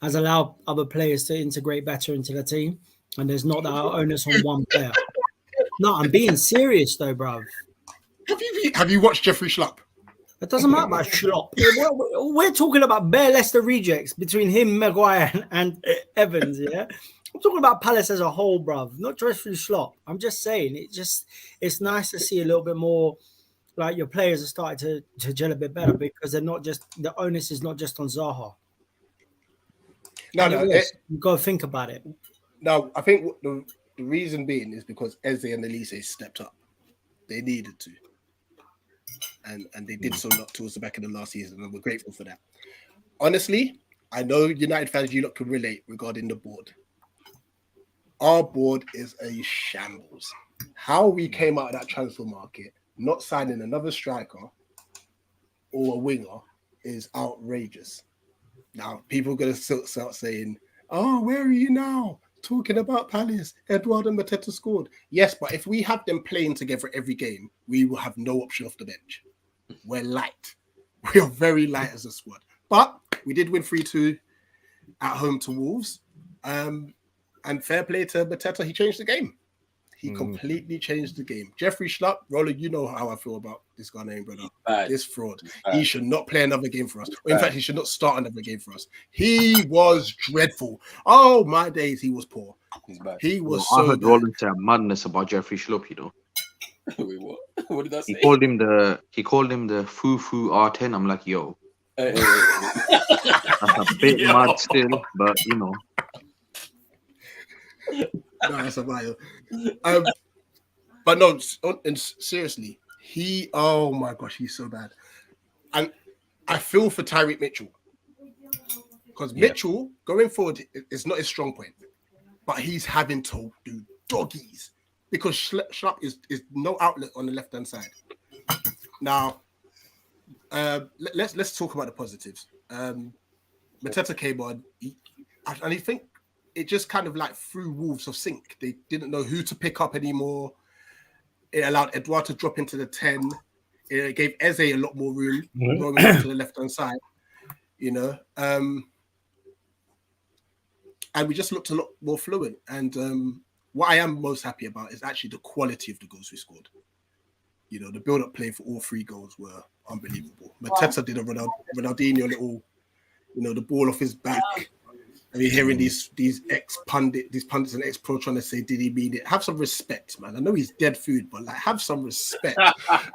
has allowed other players to integrate better into the team, and there's not that onus on one player. No, I'm being serious though, bruv. Have you watched Jeffrey Schlupp? It doesn't matter about Schlupp. We're talking about bare Leicester rejects between him, Maguire, and Evans, yeah? I'm talking about Palace as a whole, bruv, not just through Schlupp. I'm just saying, it's nice to see a little bit more, like your players are starting to gel a bit better because they're not just, the onus is not just on Zaha. You've got to think about it. No, I think the reason being is because Eze and Elise stepped up. They needed to. And they did so not towards the back of the last season, and we're grateful for that. Honestly, I know United fans, you lot can relate regarding the board. Our board is a shambles. How we came out of that transfer market, not signing another striker or a winger, is outrageous. Now, people are going to start saying, oh, where are you now? Talking about Palace, Edouard and Mateta scored. Yes, but if we have them playing together every game, we will have no option off the bench. We're light. We are very light as a squad. But we did win 3-2 at home to Wolves. And fair play to Mateta, he changed the game. He completely changed the game. Jeffrey Schlupp, Roland, you know how I feel about this guy named brother. This fraud. He should not play another game for us. Or in fact, he should not start another game for us. He was dreadful. Oh, my days, he was poor. He was so I heard bad. Roland say madness about Jeffrey Schlupp, you know. Wait, what? What did I say? He called him the Foo R10. I'm like, yo. That's a bit mad still, but you know. No, that's a mile. But no, and seriously, oh my gosh, he's so bad. And I feel for Tyreek Mitchell. Because Mitchell, going forward, is not his strong point. But he's having to do doggies. Because Schlupp is no outlet on the left-hand side. Now, let's talk about the positives. Mateta came on, and he think it just kind of like threw Wolves off sync. They didn't know who to pick up anymore. It allowed Edouard to drop into the 10. It gave Eze a lot more room going to the left-hand side, you know. And we just looked a lot more fluent. And what I am most happy about is actually the quality of the goals we scored. You know, the build-up play for all 3 goals were unbelievable. Mateta did a Ronaldinho little, you know, the ball off his back. I mean, hearing these pundits and ex-pro trying to say, did he mean it? Have some respect, man. I know he's dead food, but like, have some respect.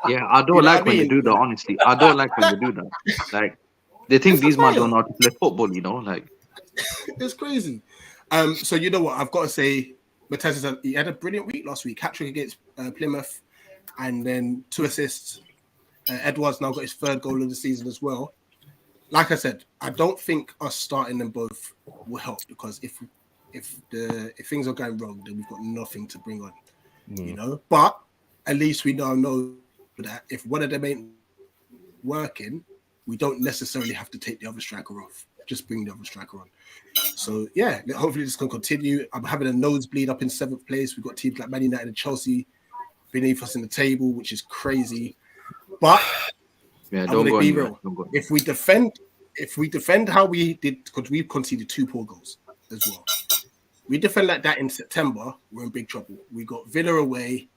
Yeah, I don't like when you do that, honestly. I don't like when you do that. Like, they think these men don't know how to play football, you know? Like, it's crazy. So, you know what? I've got to say, Mateta, he had a brilliant week last week. Hat-trick against Plymouth, and then 2 assists. Edouard's now got his 3rd goal of the season as well. Like I said, I don't think us starting them both will help, because if things are going wrong, then we've got nothing to bring on, you know. But at least we now know that if one of them ain't working, we don't necessarily have to take the other striker off. Just bring the other striker on. So yeah, hopefully this can continue. I'm having a nosebleed up in 7th place. We've got teams like Man United and Chelsea beneath us in the table, which is crazy. But Yeah, I'm don't gonna go be anywhere. real. Don't go. If we defend how we did, because we've conceded 2 poor goals as well. We defend like that in September, we're in big trouble. We got Villa away,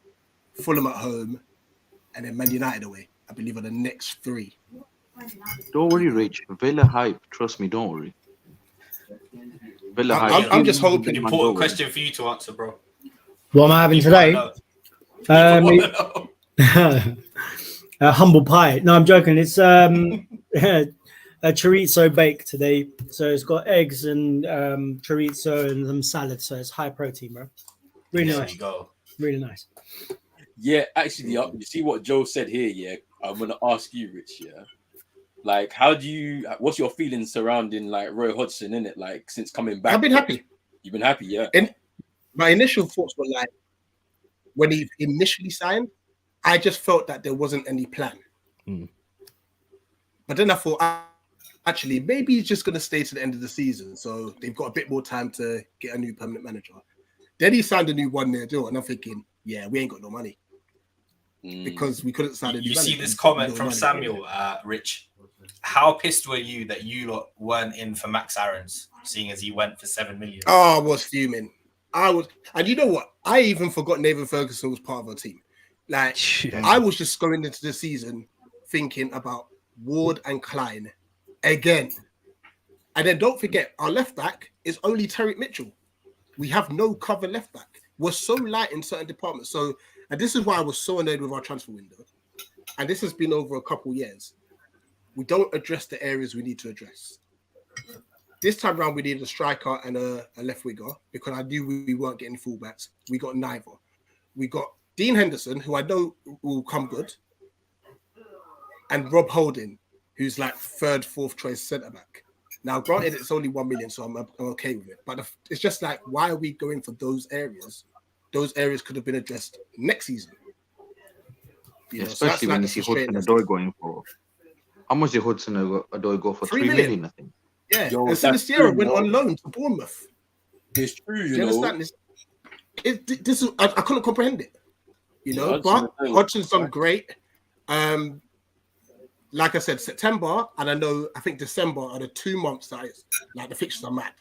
Fulham at home, and then Man United away. I believe are the next 3. Don't worry, Rich. Villa hype. Trust me, don't worry. Villa hype. I'm just hoping. Important question for you to answer, bro. What am I having today? A humble pie. No, I'm joking. It's a chorizo bake today. So it's got eggs and chorizo and some salad. So it's high protein, bro. Really There nice. you go. Really nice. Yeah, actually, you see what Joe said here. Yeah, I'm gonna ask you, Rich. Yeah, like, what's your feelings surrounding like Roy Hodgson in it? Like, since coming back, I've been happy. You've been happy, yeah. And my initial thoughts were like, when he initially signed, I just felt that there wasn't any plan. But then I thought, actually, maybe he's just going to stay to the end of the season. So they've got a bit more time to get a new permanent manager. Then he signed a new 1-year deal. And I'm thinking, yeah, we ain't got no money. Because we couldn't sign a new You manager. see this comment No from money. Samuel, Rich. How pissed were you that you lot weren't in for Max Aarons, seeing as he went for 7 million? Oh, I was fuming. And you know what? I even forgot Nathan Ferguson was part of our team. Like, I was just going into the season thinking about Ward and Klein again. And then don't forget, our left back is only Tariq Mitchell. We have no cover left back. We're so light in certain departments. So, and this is why I was so annoyed with our transfer window. And this has been over a couple years. We don't address the areas we need to address. This time around, we needed a striker and a left winger because I knew we weren't getting fullbacks. We got neither. We got Dean Henderson, who I know will come good, and Rob Holding, who's like 3rd, 4th choice centre back. Now, granted, it's only 1 million, so I'm okay with it. But it's just like, why are we going for those areas? Those areas could have been addressed next season. You know, especially when you see Hudson-Odoi going for. How much did Hudson-Odoi go for? 3 million, I think. Yeah, Yo, and Sinisterra went on loan to Bournemouth. It's true, Do you understand this? This is I couldn't comprehend it, you know. But Hodgson's done great. Like I said, September and I think December are the 2 months that like the fixtures are mad.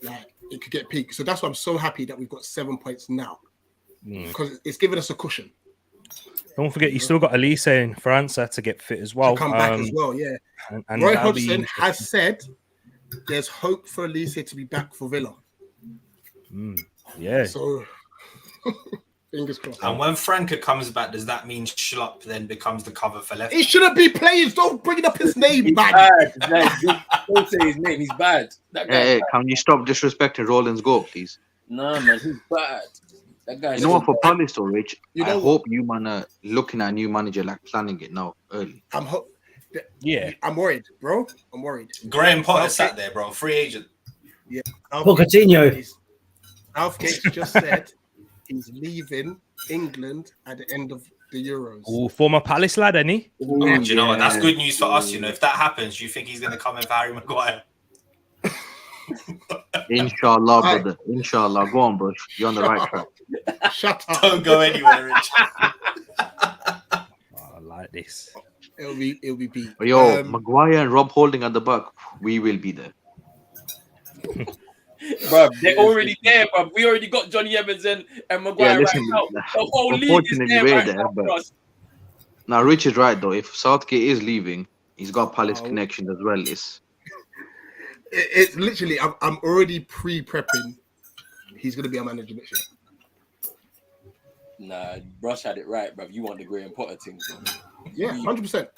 Like it could get peak. So that's why I'm so happy that we've got 7 points now because it's given us a cushion. Don't forget, you still got Elise and França to get fit as well. To come back as well, yeah. And Roy Hodgson has said there's hope for Elise to be back for Villa. Yeah. So fingers crossed. And when Franca comes back, does that mean Schlupp then becomes the cover for left? He shouldn't be playing. Don't bring up his name, man. Don't say his name. He's bad. That guy. Hey, can you stop disrespecting Roland's goal, please? Nah, man, he's bad. That guy. You know what? For Palace, though, Rich, You I know hope you man are looking at a new manager, like planning it now early. I'm worried, bro. I'm worried. Graham Potter sat there, bro. Free agent. Yeah. Pochettino. Southgate just said he's leaving England at the end of the Euros. Oh, former Palace lad, any? Do you know what? That's good news for us. You know, if that happens, do you think he's going to come in for Harry Maguire? Inshallah, brother. Inshallah. Go on, bro. You're on the right track. Shut up. Don't go anywhere, Rich. I like this. It'll be beat. Yo, Maguire and Rob Holding at the back. We will be there. Bro, they're already there, bro. We already got Johnny Evans and Maguire right now. The whole league is there right now for us. Now, Rich is right, though. If Southgate is leaving, he's got Palace connection as well. It's literally, I'm already pre-prepping. He's going to be our manager next year. Nah, Brush had it right, bro. You want the Graham Potter thing. Yeah, 100%.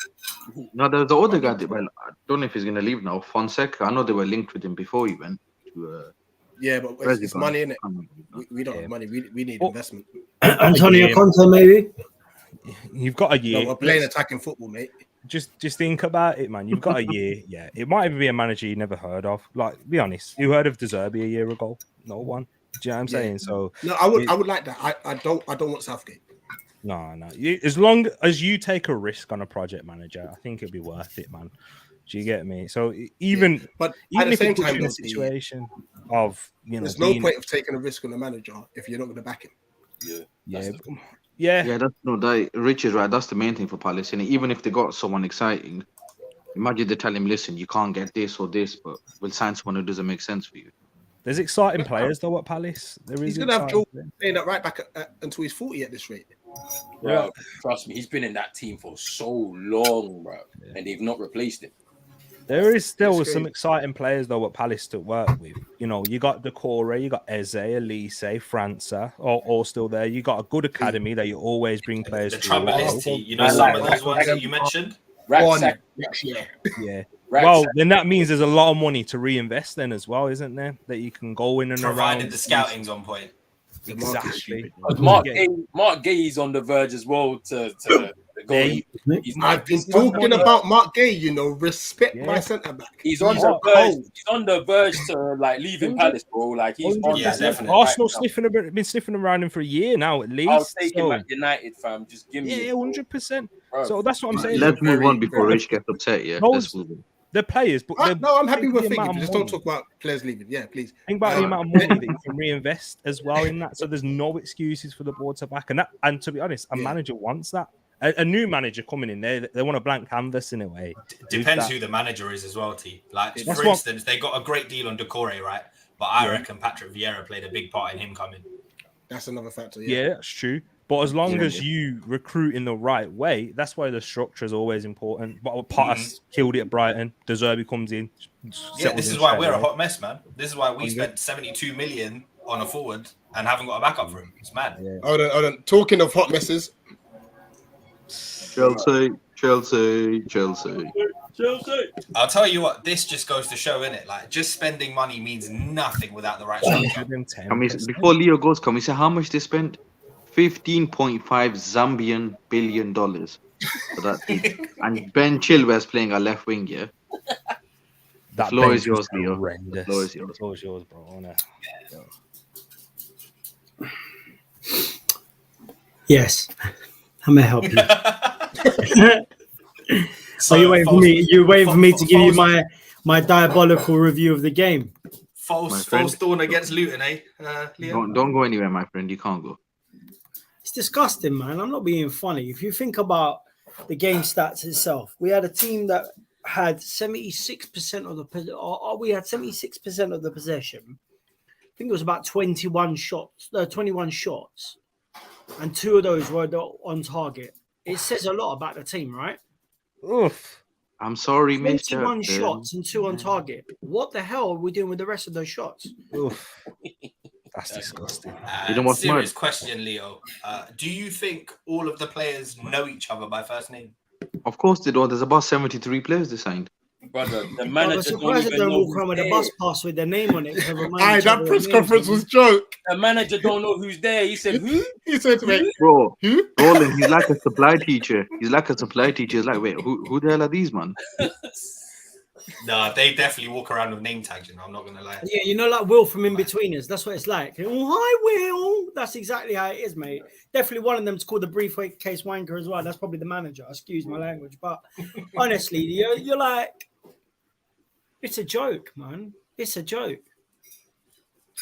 No, there's the other guy. Well, I don't know if he's going to leave now. Fonseca. I know they were linked with him before he went to. Yeah, but it's money, innit? We don't have money. We need investment. Antonio Conte, maybe. You've got a year. No, we're playing attacking football, mate. Just think about it, man. You've got a year. Yeah, it might even be a manager you never heard of. Like, be honest, you heard of De Zerbi a year ago? No one. Do you know what I'm saying? So no, I would like that. I don't want Southgate. No. As long as you take a risk on a project manager, I think it'd be worth it, man. Do you get me? So even but even at the if same it's time, in a situation of there's no point of taking a risk on a manager if you're not going to back him. Yeah. Yeah. That Rich is right. That's the main thing for Palace. And even if they got someone exciting, imagine they tell him, listen, you can't get this or this, but we'll sign someone who doesn't make sense for you. There's exciting players though at Palace. There is. He's gonna have exciting Joe playing that right back until he's 40 at this rate. Bro, trust me, he's been in that team for so long, bro, and they've not replaced him. There is still That's some great. exciting players though at Palace to work with. You know, you got Decore, you got Eze, Elise, França, all still there. You got a good academy that you always bring players The through. trouble is, T, you know, some of those ones that you mentioned. Racksack, Next year. Yeah. racksack. Well, then that means there's a lot of money to reinvest then as well, isn't there? That you can go in and Provided around. the scouting's on point. Exactly. Mark Gay's on the verge as well to go. Yeah, He's I've been talking about Mark Gay, you know, respect my centre back. He's on the verge to like leaving Palace, bro. Like he's on Yeah, that definitely. level Arsenal right now. been sniffing around him for a year now at least. I'll take him so- at United, fam. Just give me Yeah, 100%. Bro. So that's what I'm saying. Let's move on before Rich gets upset. Yeah, Those- let's move on. They're players, but they're, No, I'm happy think with the thinking. amount of Just don't money. talk about players leaving. Yeah, please. Think about the amount of money that you can reinvest as well in that. So there's no excuses for the board to back. And to be honest, a manager wants that. A new manager coming in there, they want a blank canvas in a way. Depends who the manager is as well, T. Like, That's for what- instance, they got a great deal on Decore, right? But I reckon Patrick Vieira played a big part in him coming. That's another factor. Yeah, that's true. But as long as you recruit in the right way, that's why the structure is always important. But Potter killed it at Brighton. De Zerbi comes in. Yeah, this is why we're a hot mess, man. This is why we spent 72 million on a forward and haven't got a backup for him. It's mad. Yeah. Hold on. Talking of hot messes, Chelsea. I'll tell you what, this just goes to show, innit? Like, just spending money means nothing without the right structure. 110%. Before Leo goes, can we say how much they spent? $15.5 Zambian billion for that team. And Ben Chilwell's playing a left wing, yeah. The floor is yours, Leo. The floor is yours. The floor is yours, bro. Yes, I may help you. So you waiting for me? You waiting for me to give you my diabolical review of the game? False dawn against Luton, eh? Leo? Don't go anywhere, my friend. You can't go. It's disgusting, man. I'm not being funny. If you think about the game stats itself, we had a team that had 76% of the we had 76% of the possession. I think it was about 21 shots, and 2 of those were on target. It says a lot about the team, right? Oof. I'm sorry, Mr. 21 shots and 2 on target. What the hell are we doing with the rest of those shots? Oof. That's disgusting. You know what's Serious mad? question, Leo. Do you think all of the players know each other by first name? Of course they do. There's about 73 players they signed. Brother, the I'm manager surprised that they don't even know walk around with who's a there. bus pass with their name on it. to remind Aye, each that other press of names. conference was joke. The manager don't know who's there. He said, "Who?" He said to me, Bro, "Who?" Roland, he's like a supply teacher. He's like, wait, who the hell are these, man? No, they definitely walk around with name tags, you know, I'm not gonna lie. Yeah, you know, like Will from In Betweeners. That's what it's like. Oh, hi, Will. That's exactly how it is, mate. Definitely one of them's called the briefcase wanker as well. That's probably the manager. Excuse my language, but honestly, you're like, it's a joke, man. It's a joke.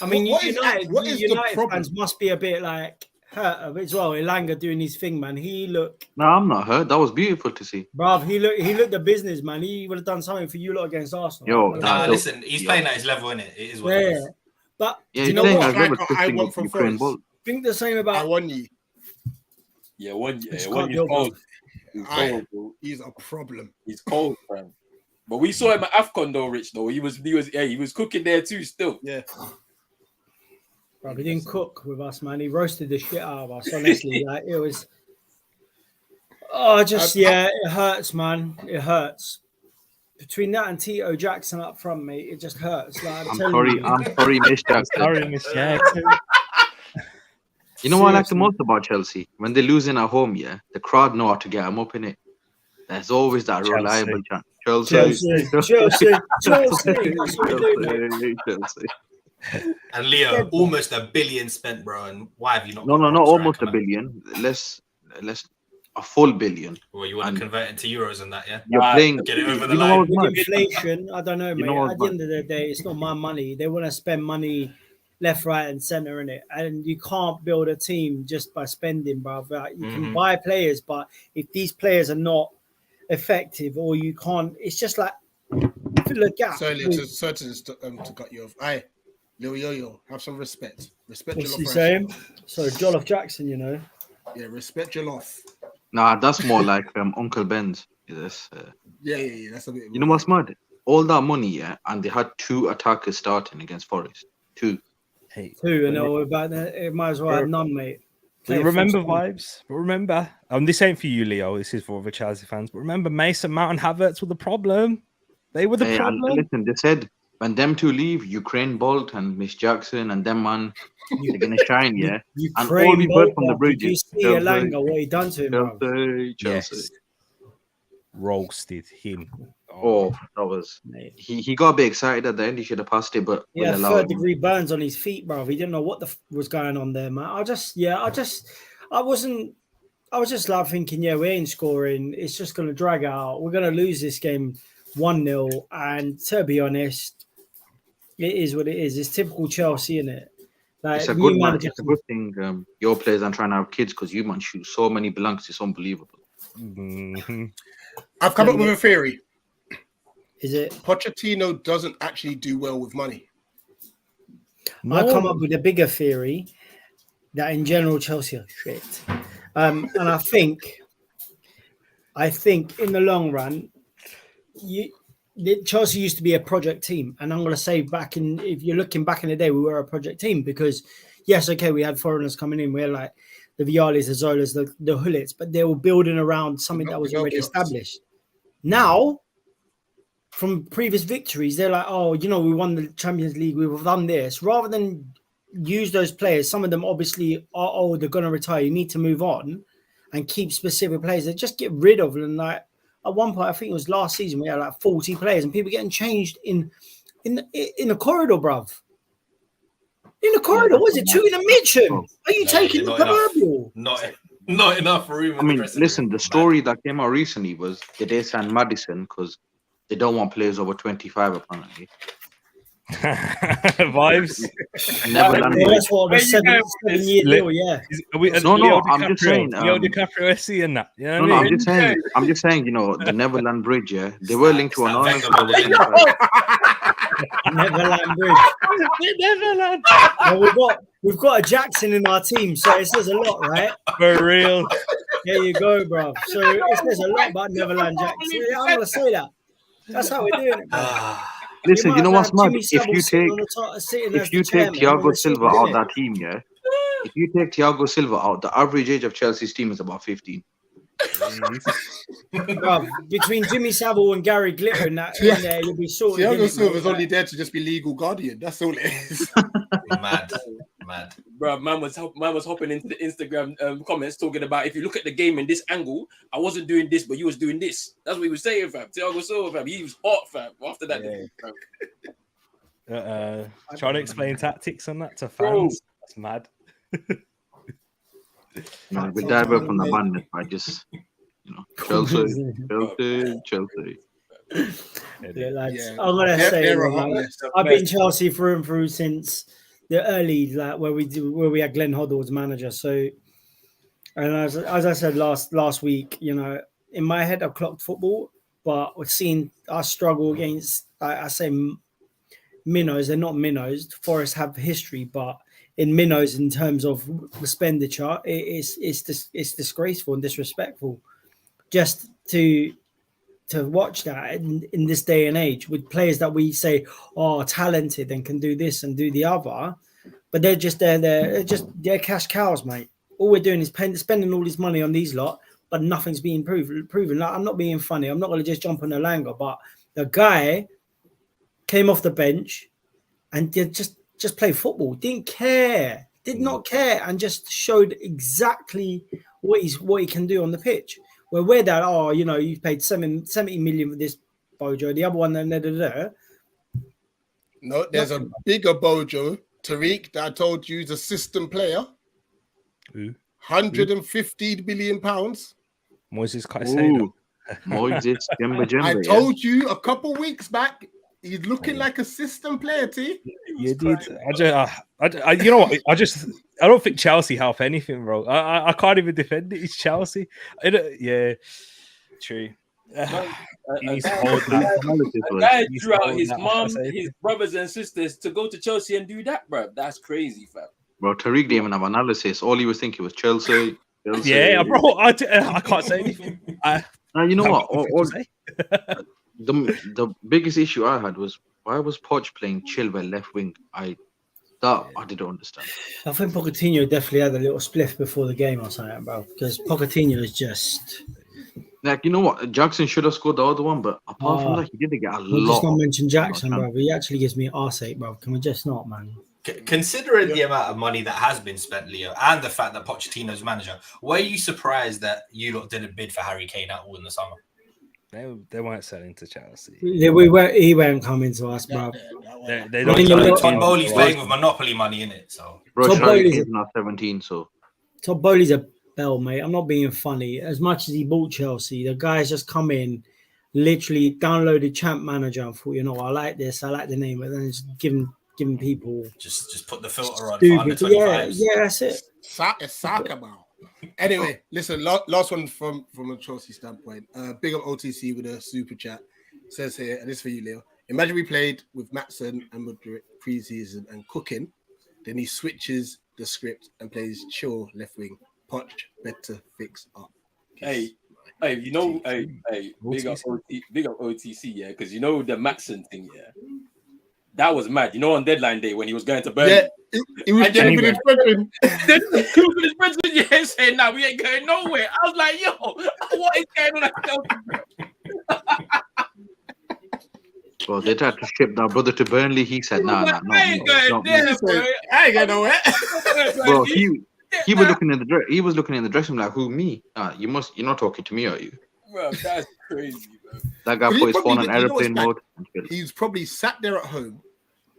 I mean, What is the United problem? fans must be a bit like hurt as well. Elanga doing his thing, man. He looked, No, I'm not hurt. That was beautiful to see. bruv. He looked the business, man. He would have done something for you lot against Arsenal. Yo, Nah, listen, he's playing at his level, innit? It is what it Yeah, is. but Yeah, do you he's know playing what? as well, Striker I twisting want up from Ukraine Forest. ball. Think the same I about. won you. Yeah, one Just year. can't He's build cold. He's Aye. cold, bro. He's a problem. He's cold, fam. But we saw him at AFCON though, Rich. Though he was cooking there too. Still, Yeah. Bro, he didn't cook with us, man. He roasted the shit out of us. Honestly, like it was. Oh, it hurts, man. It hurts. Between that and Tito Jackson up front, mate, it just hurts. Like, I'm telling sorry, Miss Jackson. Sorry, Miss Jackson. You know what I like the Seriously. most about Chelsea? When they're losing at home, yeah, the crowd know how to get them up in it. There's always that Chelsea. reliable chant. Chelsea. That's what we do. Chelsea. And Leo, almost $1 billion spent, bro. And why have you not? No, got not Rob almost Striker, a man? billion. Let's a full billion. Well, you want And- to convert it to euros and that, yeah? You're playing. Get it over the You line. know what was With mad? inflation, I don't know, You mate. know what, At the end of the day, it's not my money. They want to spend money left, right, and center in it. And you can't build a team just by spending, bro. Like, you can buy players, but if these players are not effective, or you can't, it's just like fill a gap. Sorry, to cut you off. Aye, Lil Yo-Yo, have some respect. Respect What's Jollof he Rice. saying? So Jollof Jackson, you know. Yeah, respect Jollof. Nah, that's more like Uncle Ben's. Yes. Yeah. That's a bit. You know what's mad? All that money, yeah, and they had 2 attackers starting against Forest. 2. Hey, 2, and all about that. It might as well have none, mate. you remember vibes? But remember, this ain't for you, Leo. This is for other Chelsea fans. But remember, Mason Mount and Havertz were the problem. They were the problem. And listen, they said when them 2 leave, Ukraine Bolt and Miss Jackson and them man, they're gonna shine, yeah. And all we heard from the bridge Did you is see Elanga, what he done to him, bro? Chelsea. Yes. Roasted him. Oh, that was he got a bit excited at the end. He should have passed it, but Yeah, 3rd-degree burns on his feet, bro. He didn't know what was going on there, man. I was just like thinking, yeah, we ain't scoring. It's just gonna drag out. We're gonna lose this game 1-0. And to be honest, it is what it is. It's typical Chelsea, isn't it? Like, it's a good thing your players are trying to have kids, because you man shoot so many blanks. It's unbelievable. I've come up with a theory. Is it? Pochettino doesn't actually do well with money. I come up with a bigger theory that in general Chelsea are shit. And I think in the long run, Chelsea used to be a project team. And I'm going to say if you're looking back in the day, we were a project team because, yes, okay, we had foreigners coming in. We had like the Vialis, the Zolas, the Hullets, but they were building around something that was already established. Now, from previous victories, they're like, oh, we won the Champions League, we've done this. Rather than use those players, some of them obviously are old, they're going to retire, you need to move on and keep specific players. They just get rid of them. Like, at one point, I think it was last season, we had like 40 players and people getting changed in the corridor, bruv. In the corridor, what is it? 2 in the midterm? Are you taking the proverbial? Not enough room. I mean, listen, the story that came out recently was they signed Madison because they don't want players over 25, apparently. Vibes. That's what the 7-year deal, yeah. No, I'm just saying. Leo DiCaprio and that. You know no, I'm just saying, the Neverland Bridge, yeah, they were linked to an honor. Neverland Bridge. Neverland. Well, we've got a Jackson in our team, so it says a lot, right? For real. There you go, bro. So it says a lot about Neverland Jackson. I'm gonna say that. That's how we're doing it, bro. Listen, you know what's mad? If you take Thiago Silva out of that team, yeah. If you take Thiago Silva out, the average age of Chelsea's team is about 15. Bro, between Jimmy Savile and Gary Glitter in there, you'll be sorted. Thiago Silva's only there to just be legal guardian. That's all it is. Mad. Bro, man was hopping into the Instagram comments talking about, if you look at the game in this angle, I wasn't doing this, but you was doing this. That's what he was saying, fam. Thiago Silva, fam. He was hot, fam. After that, trying to explain tactics on that to fans. That's mad. No, we divert from the madness. I just, Chelsea. Yeah, lads. I'm gonna say, I've been Chelsea through and through since the early, like where we had Glenn Hoddle as manager. So, and as I said last week, in my head I've clocked football, but we're seeing us struggle against, I say, minnows. They're not minnows. Forest have history, but in minnows in terms of expenditure, it's disgraceful and disrespectful. Just to watch that in this day and age with players that we say are talented and can do this and do the other, but they're they're cash cows, mate. All we're doing is spending all this money on these lot, but nothing's being proven. Like, I'm not being funny. I'm not going to just jump on Elanga, but the guy came off the bench and did just play football. Did not care, and just showed exactly what he can do on the pitch. Where we're that, you paid 70 million for this Bojo, the other one, No, there's a bigger Bojo, Tariq, that I told you is a system player. Who? 115 million pounds. Moises Caicedo. Moises Jemba. I told you a couple weeks back, he's looking like a system player, T. You did. You know what? I don't think Chelsea help anything, bro. I can't even defend it. It's Chelsea. Yeah, true. He needs to hold that. A guy drew out his mom, his brothers and sisters to go to Chelsea and do that, bro. That's crazy, fam. Bro, Tariq didn't even have analysis. All he was thinking was Chelsea. Yeah, bro. I can't say anything. You know what? The biggest issue I had was, why was Poch playing Chilwell left wing? I didn't understand. I think Pochettino definitely had a little spliff before the game or something, bro. Because Pochettino is just like, you know what? Jackson should have scored the other one, but apart from that, he didn't get a lot. Just not mention Jackson, bro. He actually gives me arseache, bro. Can we just not, man? Considering the amount of money that has been spent, Leo, and the fact that Pochettino's manager, were you surprised that you lot didn't bid for Harry Kane at all in the summer? They weren't selling to Chelsea. He won't come into us, bro. They don't. Todd Bowley's playing with Monopoly money in it, so. Todd Bowley's not 17, so. Todd Bowley's a bell, mate. I'm not being funny. As much as he bought Chelsea, the guy's just come in, literally downloaded Champ Manager and thought, you know, I like this, I like the name, and then just giving people just put the filter on. Yeah, that's it. It's Saka, man. Anyway, listen, last one from a Chelsea standpoint. Big up OTC with a super chat. It says here, and this is for you, Leo. Imagine we played with Maatsen and Mudryk preseason and cooking, then he switches the script and plays chill left wing. Poch better fix up. Hey, you know, big up OTC, yeah, because you know the Maatsen thing, yeah. That was mad. You know, on deadline day when he was going to Burnley. Yeah, he was getting with his brethren. Then he was with his brethren, yeah, saying, "Nah, we ain't going nowhere." I was like, "Yo, what is going on?" Well, they tried to ship that brother to Burnley. He said, "Nah, I ain't going there, bro. I ain't going nowhere." Bro, he was looking in the he was looking in the dressing room like, "Who, me? You're not talking to me, are you?" Bro, that's crazy, bro. That guy put his phone on airplane mode. He's probably sat there at home,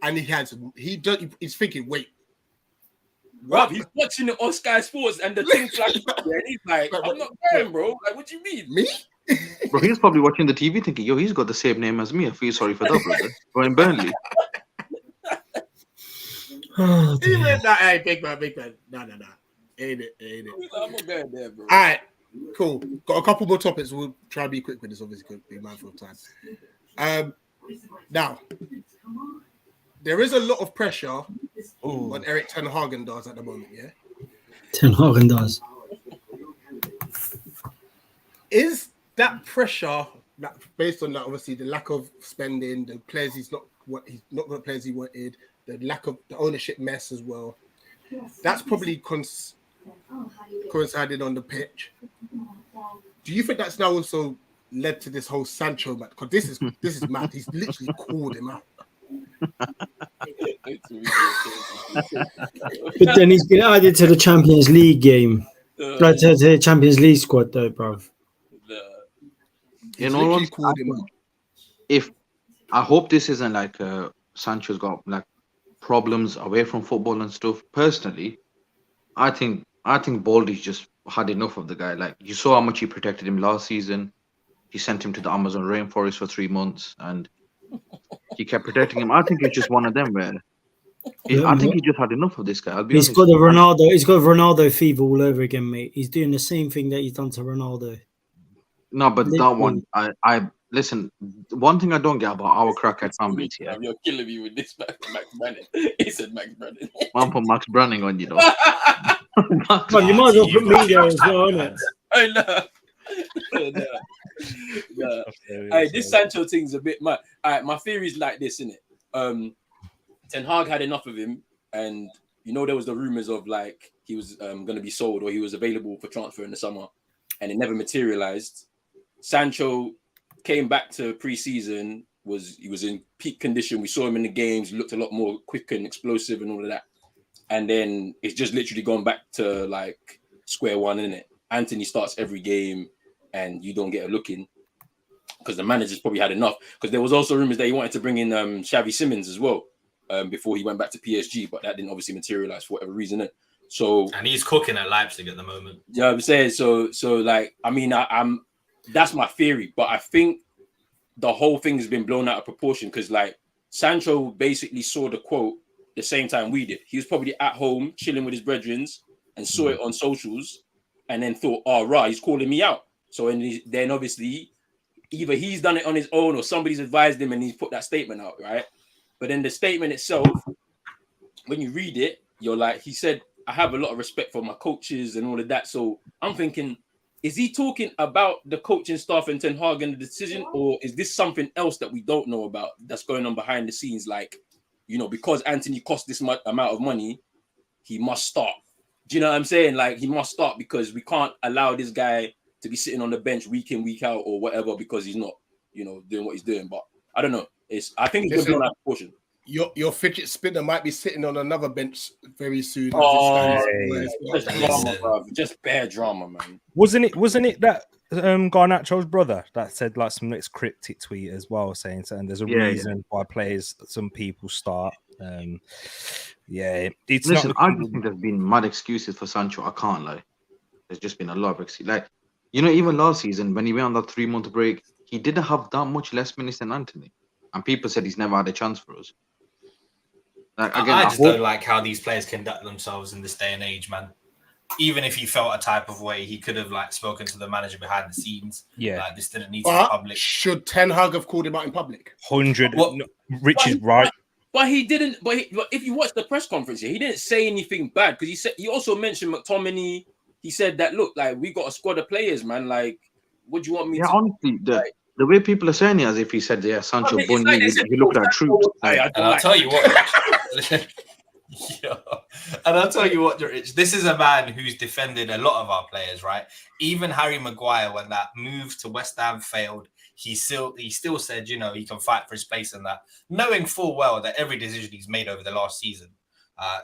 and he's thinking, "Wait, bro, he's watching it on Sky Sports, and the thing flashes up there, and he's like, I'm not going, bro. Like, what do you mean? Me?" Bro, he's probably watching the TV thinking, "Yo, he's got the same name as me. I feel sorry for that, brother." We're in Burnley. He went, "Nah, hey, big man. Nah. Ain't it. I'm not going there, bro." All right, cool. Got a couple more topics. We'll try to be quick with this, obviously, because be mindful of time. Now, there is a lot of pressure on Eric Ten Hag at the moment, yeah? Ten Hag does. Is that pressure based on that, obviously, the lack of spending, the players he's not got the players he wanted, the lack of the ownership mess as well? That's probably coincided on the pitch. Do you think that's now also led to this whole Sancho match? Because this is mad. He's literally called him out. But then he's been added to the Champions League game. To the Champions League squad, though, bro. You know, if I hope this isn't like Sancho's got like problems away from football and stuff. Personally, I think Baldy's just had enough of the guy. Like, you saw how much he protected him last season. He sent him to the Amazon rainforest for 3 months, and he kept protecting him. I think it's just one of them where I think he just had enough of this guy. He's got Ronaldo fever all over again, mate. He's doing the same thing that he's done to Ronaldo. No, but that one, I listen. One thing I don't get about our crackhead families here. You're killing me with this, Max Branning. He said Max Branning. Man put Max Branning on, you know. But you might as well put me there as well, innit? I know. No. Hey, this Sancho thing's a bit mad. All right, my theory is like this, innit? Ten Hag had enough of him, and you know there was the rumors of like he was going to be sold or he was available for transfer in the summer, and it never materialized. Sancho came back to pre-season, he was in peak condition. We saw him in the games, he looked a lot more quick and explosive and all of that. And then it's just literally gone back to like square one, innit? Antony starts every game and you don't get a look in because the manager's probably had enough. Because there was also rumors that he wanted to bring in Xavi Simons as well before he went back to PSG, but that didn't obviously materialize for whatever reason. And he's cooking at Leipzig at the moment. Yeah, I'm saying so like, I mean, I'm that's my theory, but I think the whole thing has been blown out of proportion because like Sancho basically saw the quote the same time we did. He was probably at home chilling with his brethren and saw it on socials, and then thought, "Oh, right, he's calling me out." So then obviously, either he's done it on his own or somebody's advised him and he's put that statement out, right? But then the statement itself, when you read it, you're like, he said, "I have a lot of respect for my coaches and all of that." So I'm thinking, is he talking about the coaching staff and Ten Hag and the decision, or is this something else that we don't know about that's going on behind the scenes? Like, because Antony cost this much amount of money, he must start. Do you know what I'm saying? Like, he must start because we can't allow this guy to be sitting on the bench week in, week out or whatever because he's not, doing what he's doing. But I don't know. I think it's going to be on that portion. Your fidget spinner might be sitting on another bench very soon. Just bare drama, man. Wasn't it that Garnacho's brother that said like some next cryptic tweet as well, saying something? There's a reason why some people start. It's Listen, I just think there's been mad excuses for Sancho. I can't lie. There's just been a lot of excuses. Like, even last season when he went on that 3-month break, he didn't have that much less minutes than Antony, and people said he's never had a chance for us. Like, again, I just don't like how these players conduct themselves in this day and age, man. Even if he felt a type of way, he could have spoken to the manager behind the scenes. Yeah, this didn't need to be public. Should Ten Hag have called him out in public? 100. Rich is right. But he didn't. But if you watch the press conference here, he didn't say anything bad because he also mentioned McTominay. He said that, look, we got a squad of players, man. Like, what do you want me to? Yeah, honestly, the way people are saying it, as if he said, Sancho Bunny, he looked like troops. And I'll tell you what. And I'll tell you what, Rich, this is a man who's defended a lot of our players, right? Even Harry Maguire, when that move to West Ham failed, he still said, he can fight for his place in that, knowing full well that every decision he's made over the last season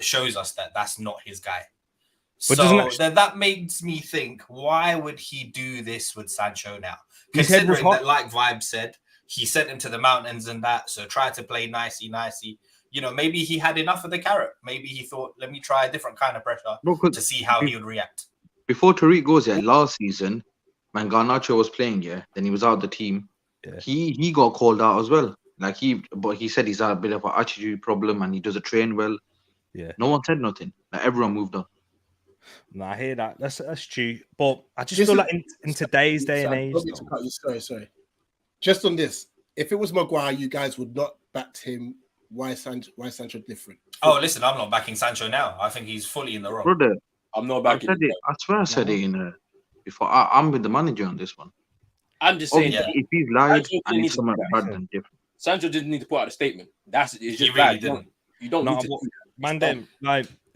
shows us that that's not his guy. But so then that makes me think, why would he do this with Sancho now? Considering that, like Vibe said, he sent him to the mountains and that, so try to play nicey. Maybe he had enough of the carrot. Maybe he thought, let me try a different kind of pressure to see how he would react. Before Tariq goes last season, when Garnacho was playing, then he was out of the team. Yeah. He got called out as well. But he said he's had a bit of an attitude problem and he doesn't train well. Yeah. No one said nothing. Everyone moved on. No, I hear that. That's true. But I just feel like in today's day and age. Sorry. Just on this, if it was Maguire, you guys would not back him. Why Sancho different? Oh, listen, I'm not backing Sancho now. I think he's fully in the wrong. Brother, I'm not backing him. I swear I said it before. I'm with the manager on this one. I'm just saying, if he's lied and he's somewhere bad and different. Sancho didn't need to put out a statement. It's just he really didn't. You don't need to. Man, them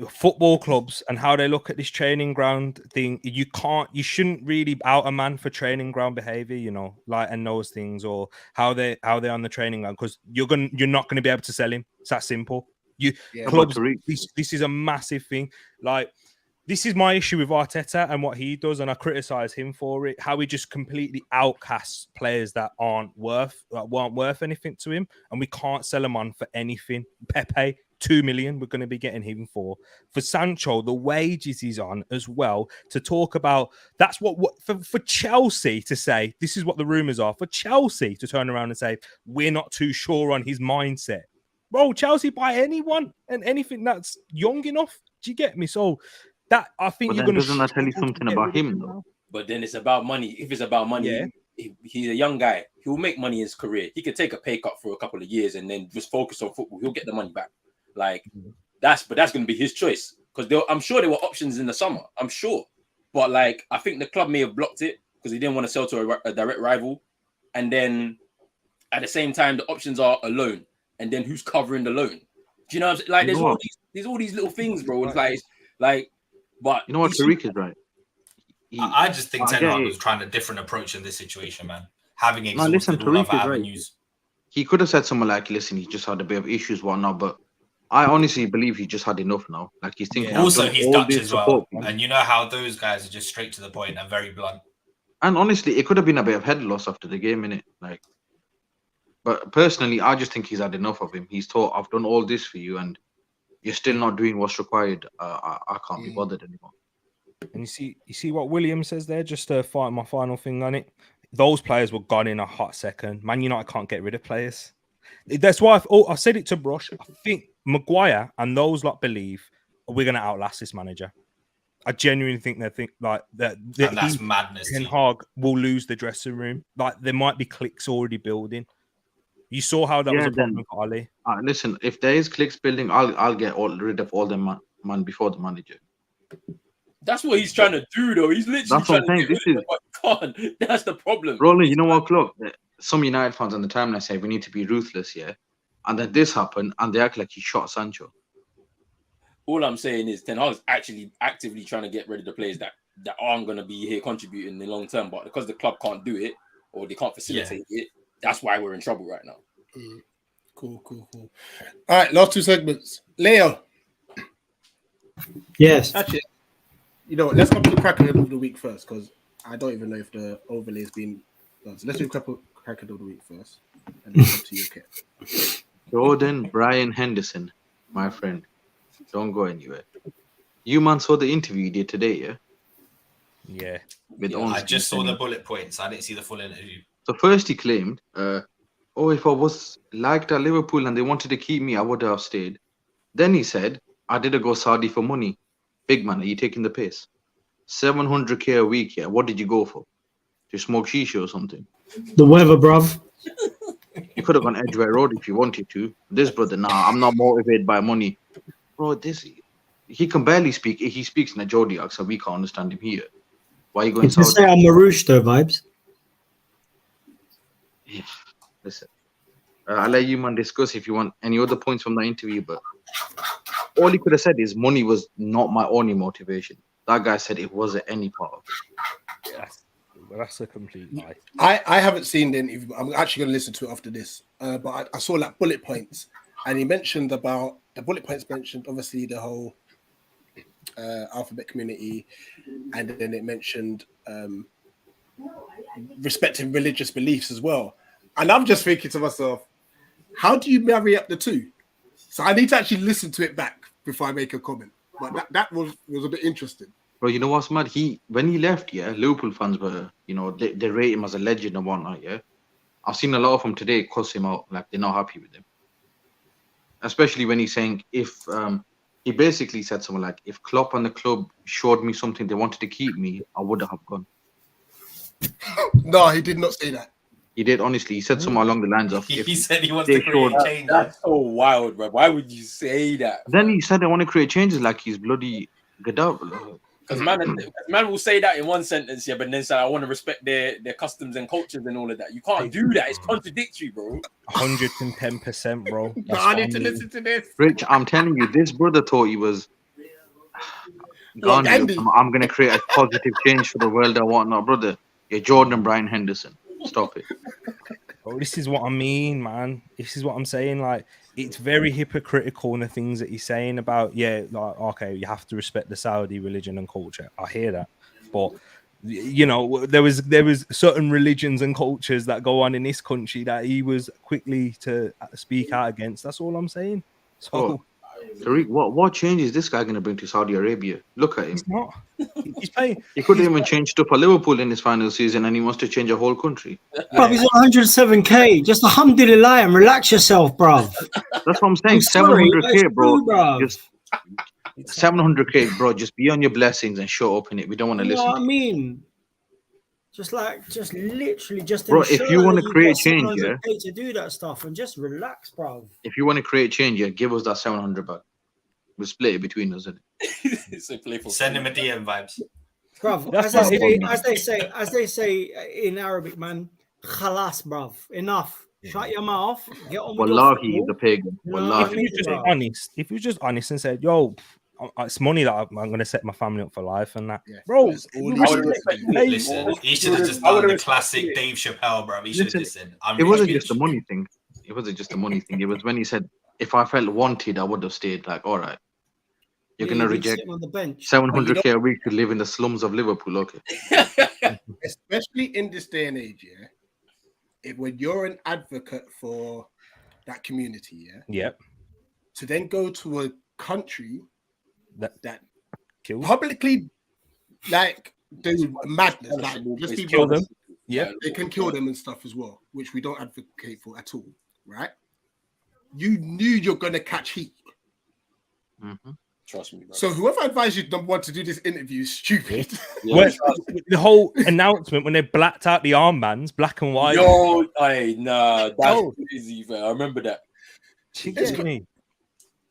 football clubs and how they look at this training ground thing, you shouldn't really out a man for training ground behavior, and those things, or how they're on the training ground, because you're not going to be able to sell him. It's that simple. Clubs, this is a massive thing. This is my issue with Arteta and what he does, and I criticize him for it. How he just completely outcasts players that weren't worth anything to him, and we can't sell them on for anything. Pepe, 2 million, we're going to be getting him for Sancho, the wages he's on as well. To talk about that's what for Chelsea to say, this is what the rumors are. For Chelsea to turn around and say we're not too sure on his mindset, bro. Chelsea buy anyone and anything that's young enough. Do you get me? So. That I think you're going to. Doesn't that tell you something about him, though? But then it's about money. If it's about money, he's a young guy. He will make money in his career. He can take a pay cut for a couple of years and then just focus on football. He'll get the money back. That's going to be his choice, because I'm sure there were options in the summer. I'm sure, but I think the club may have blocked it because he didn't want to sell to a direct rival, and then at the same time the options are a loan, and then who's covering the loan? Do you know what I'm saying? There's all these little things, bro. It's but you know what, Tariq is right. I just think Ten Hag was trying a different approach in this situation, man. Having exhausted all other avenues. Right. He could have said something like, listen, he just had a bit of issues, whatnot, but I honestly believe he just had enough now. He's thinking. Yeah. Also, he's Dutch as well. And you know how those guys are just straight to the point and very blunt. And honestly, it could have been a bit of head loss after the game, innit? But personally, I just think he's had enough of him. He's thought, I've done all this for you, and you're still not doing what's required. I can't be bothered anymore. And you see what William says there. Just to find my final thing on it. Those players were gone in a hot second. Man United can't get rid of players. That's why I said it to Brush. I think Maguire and those lot believe we're going to outlast this manager. I genuinely think they think like that. And that's madness. Ten Hag will lose the dressing room. Like there might be cliques already building. You saw how that was a problem for Ali. Listen, if there is cliques building, I'll get rid of all them man before the manager. That's what he's trying to do, though. He's literally trying to get rid of it. That's the problem. Roland, you know what, look, some United fans on the timeline say we need to be ruthless, yeah? And then this happened, and they act like he shot Sancho. All I'm saying is Ten Hag's actually actively trying to get rid of the players that aren't going to be here contributing in the long term, but because the club can't do it or they can't facilitate it, that's why we're in trouble right now. Cool. All right, last 2 segments. Leo. Yes. Actually, you know what? Let's come to the crack of the week first, because I don't even know if the overlay has been done. So let's do the crack of the week first, and then come to you, Kit. Jordan Brian Henderson, my friend. Don't go anywhere. You man saw the interview you did today, yeah? Yeah. I just saw the bullet points. I didn't see the full interview. So first he claimed, if I was liked at Liverpool and they wanted to keep me, I would have stayed. Then he said, I didn't go Saudi for money. Big man, are you taking the piss? 700k a week, yeah? What did you go for? To smoke shisha or something? The weather, bruv. You could have gone Edgware Road if you wanted to. This brother, nah, I'm not motivated by money. Bro, he can barely speak. He speaks in a Geordie accent. We can't understand him here. Why are you going Did you Saudi? say I'm Marouche though, vibes? Yeah, listen. I'll let you man discuss if you want any other points from the interview, but all he could have said is money was not my only motivation. That guy said it wasn't any part of it. Yes. Well, that's a complete lie. I haven't seen the interview. I'm actually going to listen to it after this. But I saw like bullet points, and he mentioned about the bullet points mentioned obviously the whole alphabet community, and then it mentioned respecting religious beliefs as well. And I'm just thinking to myself, how do you marry up the two? So I need to actually listen to it back before I make a comment. But that was a bit interesting. Bro, you know what's mad? When he left, yeah, Liverpool fans were, they rate him as a legend and whatnot, yeah. I've seen a lot of them today cuss him out, like they're not happy with him. Especially when he's saying he basically said something like, if Klopp and the club showed me something they wanted to keep me, I would have gone. No, he did not say that. He did, honestly. He said something along the lines of... He said he wants to create change. That's so wild, bro. Why would you say that? Then he said, I want to create changes like he's bloody Gaddafi. Because man will say that in one sentence, yeah, but then say, I want to respect their customs and cultures and all of that. You can't do that. It's contradictory, bro. 110%, bro. I need to listen to this. Rich, I'm telling you, this brother thought he was... Look, Andy. I'm going to create a positive change for the world and whatnot. Brother, you're Jordan Brian Henderson. Stop it. Oh, this is what I mean, man. This is what I'm saying. Like, it's very hypocritical in the things that he's saying about, okay, you have to respect the Saudi religion and culture. I hear that. But, there was certain religions and cultures that go on in this country that he was quickly to speak out against. That's all I'm saying. So... Tariq, what change is this guy going to bring to Saudi Arabia? Look at him. He's not. He's playing. He couldn't even change stuff for Liverpool in his final season, and he wants to change a whole country. Bruv, he's on 107k. Just alhamdulillah and relax yourself, bruv. That's what I'm saying. 700k, bro. Just 700k, bro. Just be on your blessings and show up in it. We don't want to listen. You know what I mean? Just literally, bro. If you want to create change, yeah, to do that stuff and just relax, bro. If you want to create change, yeah, give us that 700 back. We'll split it between us. It's a playful. Send him a DM, vibes, bruv. As they say in Arabic, man, khalas, bruv. Enough. Shut your mouth. Get on with Wallahi, he's a pagan. If you're just honest and said, yo, it's money that I'm going to set my family up for life and that. Yeah. Bro, listen, he should have just done the classic Dave Chappelle, bro. He should have just said, it wasn't just the money thing. It wasn't just the money thing. It was when he said, if I felt wanted, I would have stayed. Like, all right, you're going to reject 700k a week to live in the slums of Liverpool. Okay. Especially in this day and age, yeah. When you're an advocate for that community, to then go to a country that publicly do madness, just be kill them. Yeah, they can kill them and stuff as well, which we don't advocate for at all, right? You knew you're gonna catch heat Mhm. Trust me, bro. So whoever advised you number one to do this interview is stupid. Yeah, Well, the whole announcement when they blacked out the armbands, black and white. yo, nah, that's Oh. crazy, man. I remember that. She It's get me.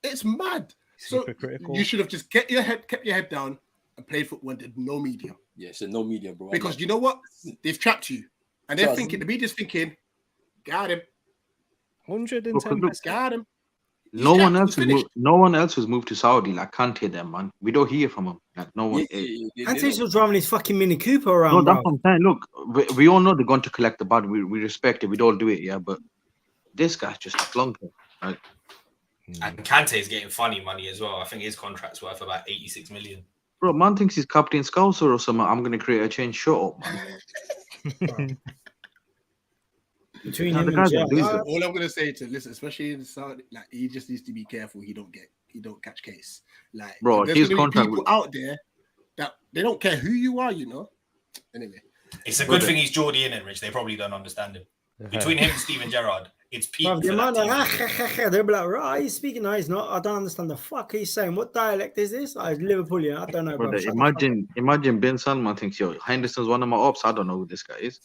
It's mad. So Hypocritical. you should have just kept your head down and played football and did no media. Yeah, so no media, bro. Because you know what? They've trapped you. And they're Trust thinking, me. the media's thinking, got him, 110%. got him. He's No one trapped, else he's has moved. No one else has moved to Saudi. Like, can't hear them, man. We don't hear from them. Like, no one. Antony's still driving his fucking Mini Cooper around, No, that's bro. what I'm saying. Look, we all know they're going to collect the bad. We respect it. We'd all do it, yeah. But this guy's just a flunker. Like, And Kante is getting funny money as well. I think his contract's worth about 86 million. bro, man thinks he's Captain Scouser or something. I'm going to create a change. Shut up, man. Between Now, him the and guy's a Gerrard. loser. All I'm gonna say to listen, especially in Saudi, like he just needs to be careful. He don't catch case. Like, Bro, there's his gonna be contract people out there that they don't care who you are. You know. Anyway, It's a good thing he's Geordie in it, Rich. They probably don't understand him. Between him and Steven Gerrard, it's peak. Bruv, the for amount that team. of they'll be like, right, he's speaking. No, he's not. I don't understand the fuck he's saying. What dialect is this? It's Liverpoolian. I don't know, bro. Brother, imagine Ben Salman thinks, yo, Henderson's one of my ops. I don't know who this guy is.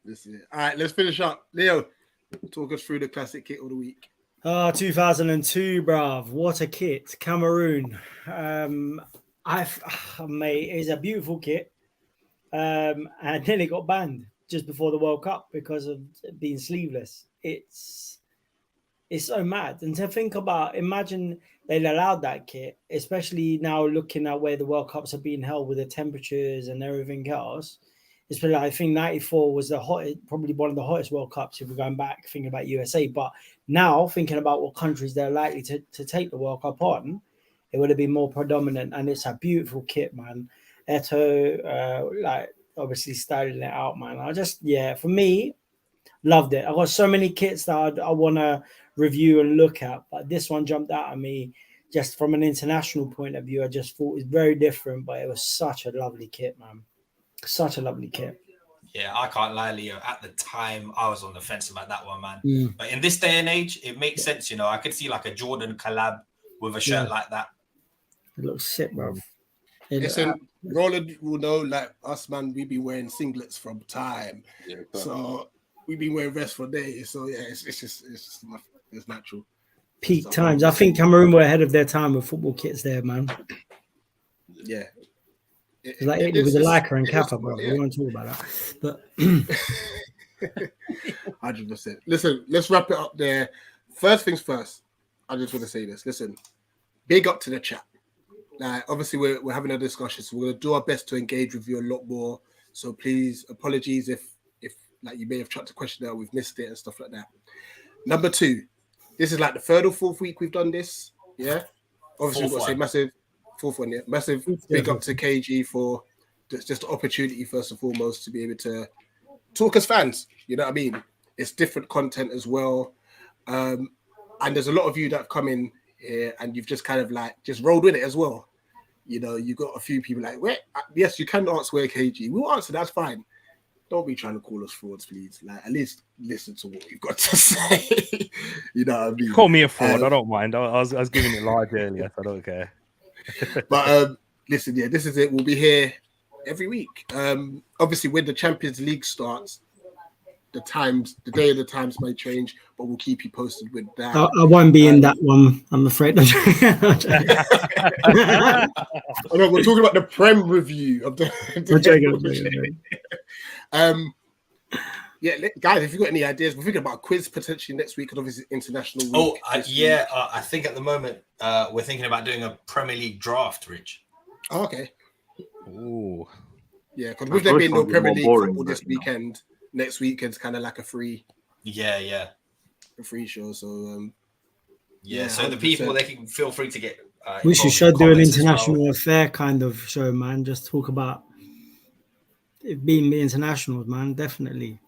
this is it. All right, let's finish up. Leo, talk us through the classic kit of the week. 2002, bruv. What a kit. Cameroon. Mate, it's a beautiful kit. And then it got banned just before the World Cup because of being sleeveless. It's so mad. And to think about, imagine they'd allowed that kit, especially now looking at where the World Cups are being held with the temperatures and everything else. It's been like, I think 94 was the hottest, probably one of the hottest World Cups if we're going back thinking about USA. But now thinking about what countries they're likely to take the World Cup on, it would have been more predominant. And it's a beautiful kit, man. Eto, like obviously styling it out, man. For me, loved it. I got so many kits that I want to review and look at, but this one jumped out at me just from an international point of view. I just thought it was very different, but it was such a lovely kit, man. Such a lovely kit. Yeah, I can't lie, Leo. At the time, I was on the fence about that one, man. Mm. But in this day and age, it makes sense, you know. I could see like a Jordan collab with a shirt like that. It looks sick, bro. Listen, Roland will know, like us, man, we be wearing singlets from time. Yeah, So we've been wearing vests for days. So yeah, it's natural. peak So, times. I think Cameroon were ahead of their time with football kits there, man. Yeah. It's like it with the Leica and Kappa, bro. We won't talk about that. But 100%. Listen, let's wrap it up there. First things first, I just want to say this. Listen, big up to the chat. Obviously, we're having a discussion, so we're going to do our best to engage with you a lot more. So please, apologies if like you may have chucked a question out, we've missed it and stuff like that. Number 2, this is like the 3rd or 4th week we've done this. Yeah. Obviously, we've got to say massive 4th one. Yeah, massive big up to KG for just the opportunity first and foremost to be able to talk as fans. You know what I mean? It's different content as well, and there's a lot of you that have come in here and you've just kind of like just rolled with it as well. You know, you got a few people like, where? Yes, you can answer where KG. We'll answer. That's fine. Don't be trying to call us frauds, please. Like, at least listen to what we've got to say. You know what I mean? Call me a fraud. I don't mind. I was giving it large earlier, so I don't care. But listen, yeah, this is it. We'll be here every week. Obviously, when the Champions League starts, the day of the times may change, but we'll keep you posted with that. I won't be in that one, I'm afraid. I know, we're talking about the Prem review of the. Yeah, guys, if you've got any ideas, we're thinking about a quiz potentially next week, because obviously international week. I think at the moment we're thinking about doing a Premier League draft, Rich. Oh, okay. Ooh. Yeah, because with there being no Premier League football this weekend, next weekend's kind of like a free. Yeah. A free show. So so the people, they can feel free to get. We should do an international affair kind of show, man. Just talk about it being the internationals, man. Definitely.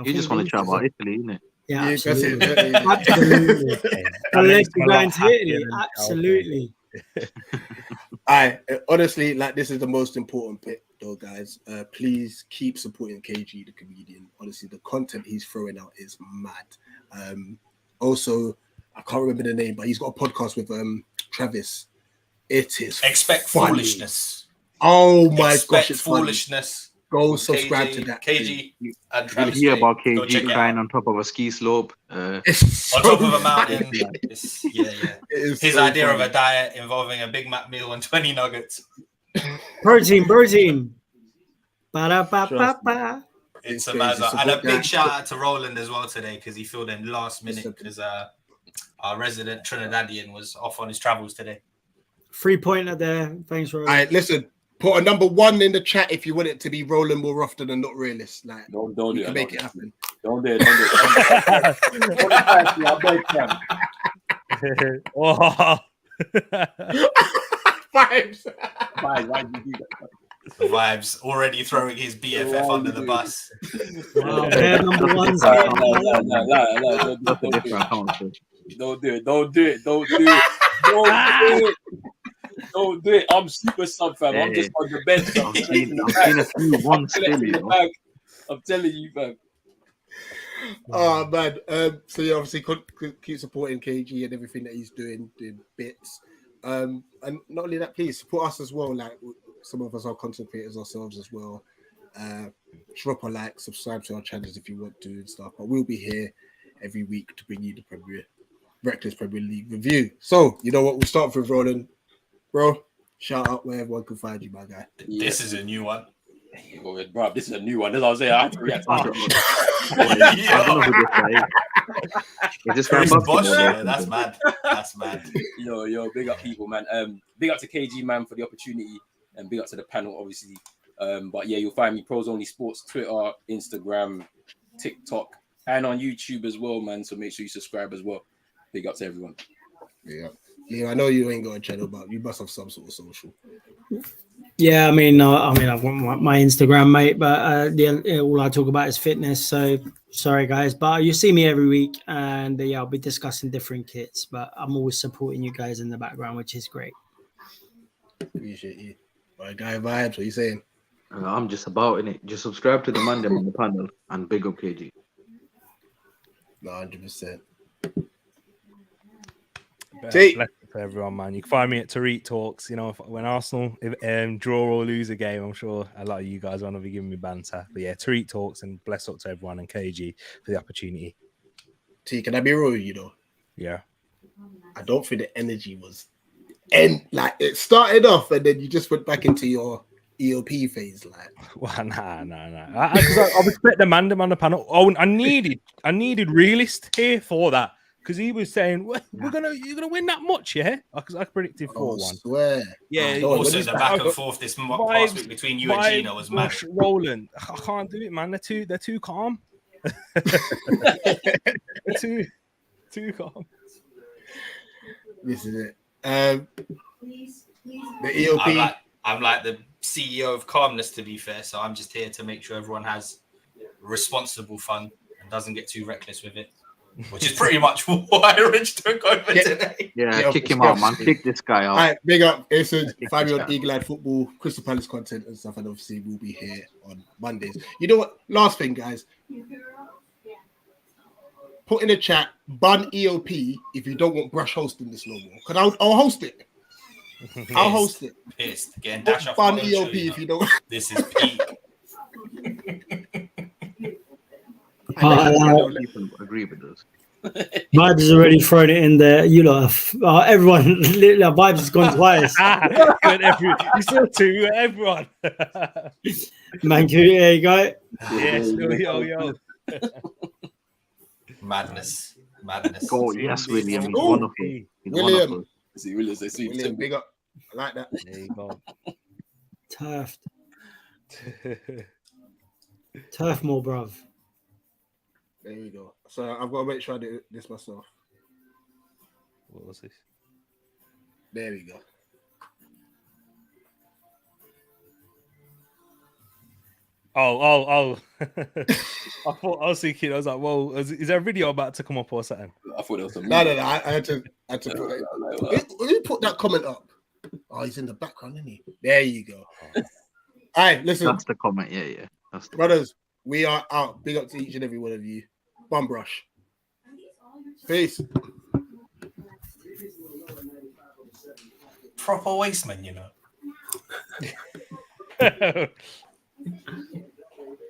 You just want to chat about Italy, innit? Yeah, absolutely. Absolutely. Unless you're going to Italy, absolutely. Honestly, like, this is the most important bit, though, guys. Please keep supporting KG, the comedian. Honestly, the content he's throwing out is mad. Also, I can't remember the name, but he's got a podcast with Travis. It is Expect funny. foolishness. Oh my Expect gosh, it's foolishness. Go subscribe to that. KG and You'll Travis. hear about Go check KG it crying out. on top of a ski slope. It's On so top of a mountain. funny. Yeah. It is His so idea of funny. a diet involving a Big Mac meal and 20 nuggets. Protein. Ba-da-ba-ba-ba. It's a crazy. mazza. Support And a big that. shout out to Roland as well today because he filled in last minute Listen. because our resident Trinidadian was off on his travels today. 3-pointer there. Thanks, Rory. All right, listen. Put a number 1 in the chat if you want it to be rolling more often and not realist. Like, Don't do you it. can make it happen. Don't do it. Don't do it. I beg Prem. Oh. Vibes. Why did you do that? Vibes already throwing his BFF under the bus. Wow, pair number ones. No, That's a different account. So. Don't do it. Don't do it. Don't do it. Don't do it. Don't do it. I'm super sub fam. I'm just on the bench. I've seen a few ones still, you know. I'm telling you, fam. Oh man. So yeah, obviously keep supporting KG and everything that he's doing bits. And not only that, please support us as well. Like some of us are content creators ourselves as well. Drop a like, subscribe to our channels if you want to and stuff. But we'll be here every week to bring you the Reckless Premier League review. So you know what? We'll start with Roland. Bro, shout out where everyone can find you, my guy. This is a new one. Bro, this is a new one. This is what I was saying. I have to react. I don't know who this guy is. Is this guy Chris basketball? Bosch, yeah, that's mad. That's mad. Yo, big up people, man. Big up to KG, man, for the opportunity, and big up to the panel, obviously. But yeah, you'll find me Pros Only Sports, Twitter, Instagram, TikTok, and on YouTube as well, man. So make sure you subscribe as well. Big up to everyone. Yeah, I know you ain't got a channel, but you must have some sort of social. Yeah, I mean, I've got my Instagram, mate, but all I talk about is fitness. So sorry, guys, but you see me every week, and I'll be discussing different kits. But I'm always supporting you guys in the background, which is great. Appreciate you. My guy vibes, what you saying? I'm just about in it. Just subscribe to the man them on the panel and big up KG. No, 100%. Blessing for everyone, man. You can find me at Tariq Talks. You know, when Arsenal draw or lose a game, I'm sure a lot of you guys want to be giving me banter. But yeah, Tariq Talks, and bless up to everyone and KG for the opportunity. T, can I be real with you though? Yeah. I don't think the energy was like it started off and then you just went back into your EOP phase, like. Well, nah. I respect the man on the panel. Oh, I needed realist here for that. Because he was saying, you're gonna win that much, yeah? Because I predicted 4-1. I swear. Yeah. Also, the back and forth this past week between you and Gino was mad. Roland, I can't do it, man. They're too calm. They're too calm. This is it. The EOP. I'm like the CEO of calmness, to be fair. So I'm just here to make sure everyone has responsible fun and doesn't get too reckless with it. Which is pretty much why Rich took over today. Yeah, kick him out, man. Kick this guy out. All right, big up. It's a 5-year-old Eagle-Eyed Football, Crystal Palace content and stuff. And obviously, we'll be here on Mondays. You know what? Last thing, guys. Put in the chat, ban EOP if you don't want Brush hosting this no more. Because I'll host it. I'll host it. Pissed. Getting dash off. Ban EOP if you don't. This is peak. People agree with us. Vibes has already thrown it in there. You lot, everyone. Vibes has gone twice. You saw two. Everyone. Man, there you go. Yes, yo. Madness. Oh yes, William. He's Oh, wonderful. He's William. wonderful. See, William, Big up. I like that. There you go. Turf more, bruv. There you go. So I've got to make sure I do this myself. What was this? There we go. Oh. I was thinking, I was like, whoa, is there a video about to come up or something? I thought it was No. I had to put it. Who put that comment up? Oh, he's in the background, isn't he? There you go. All right, listen. That's the comment. Yeah. That's the Brothers, we are out. Big up to each and every one of you. Bum brush. Peace. proper wasteman, you know.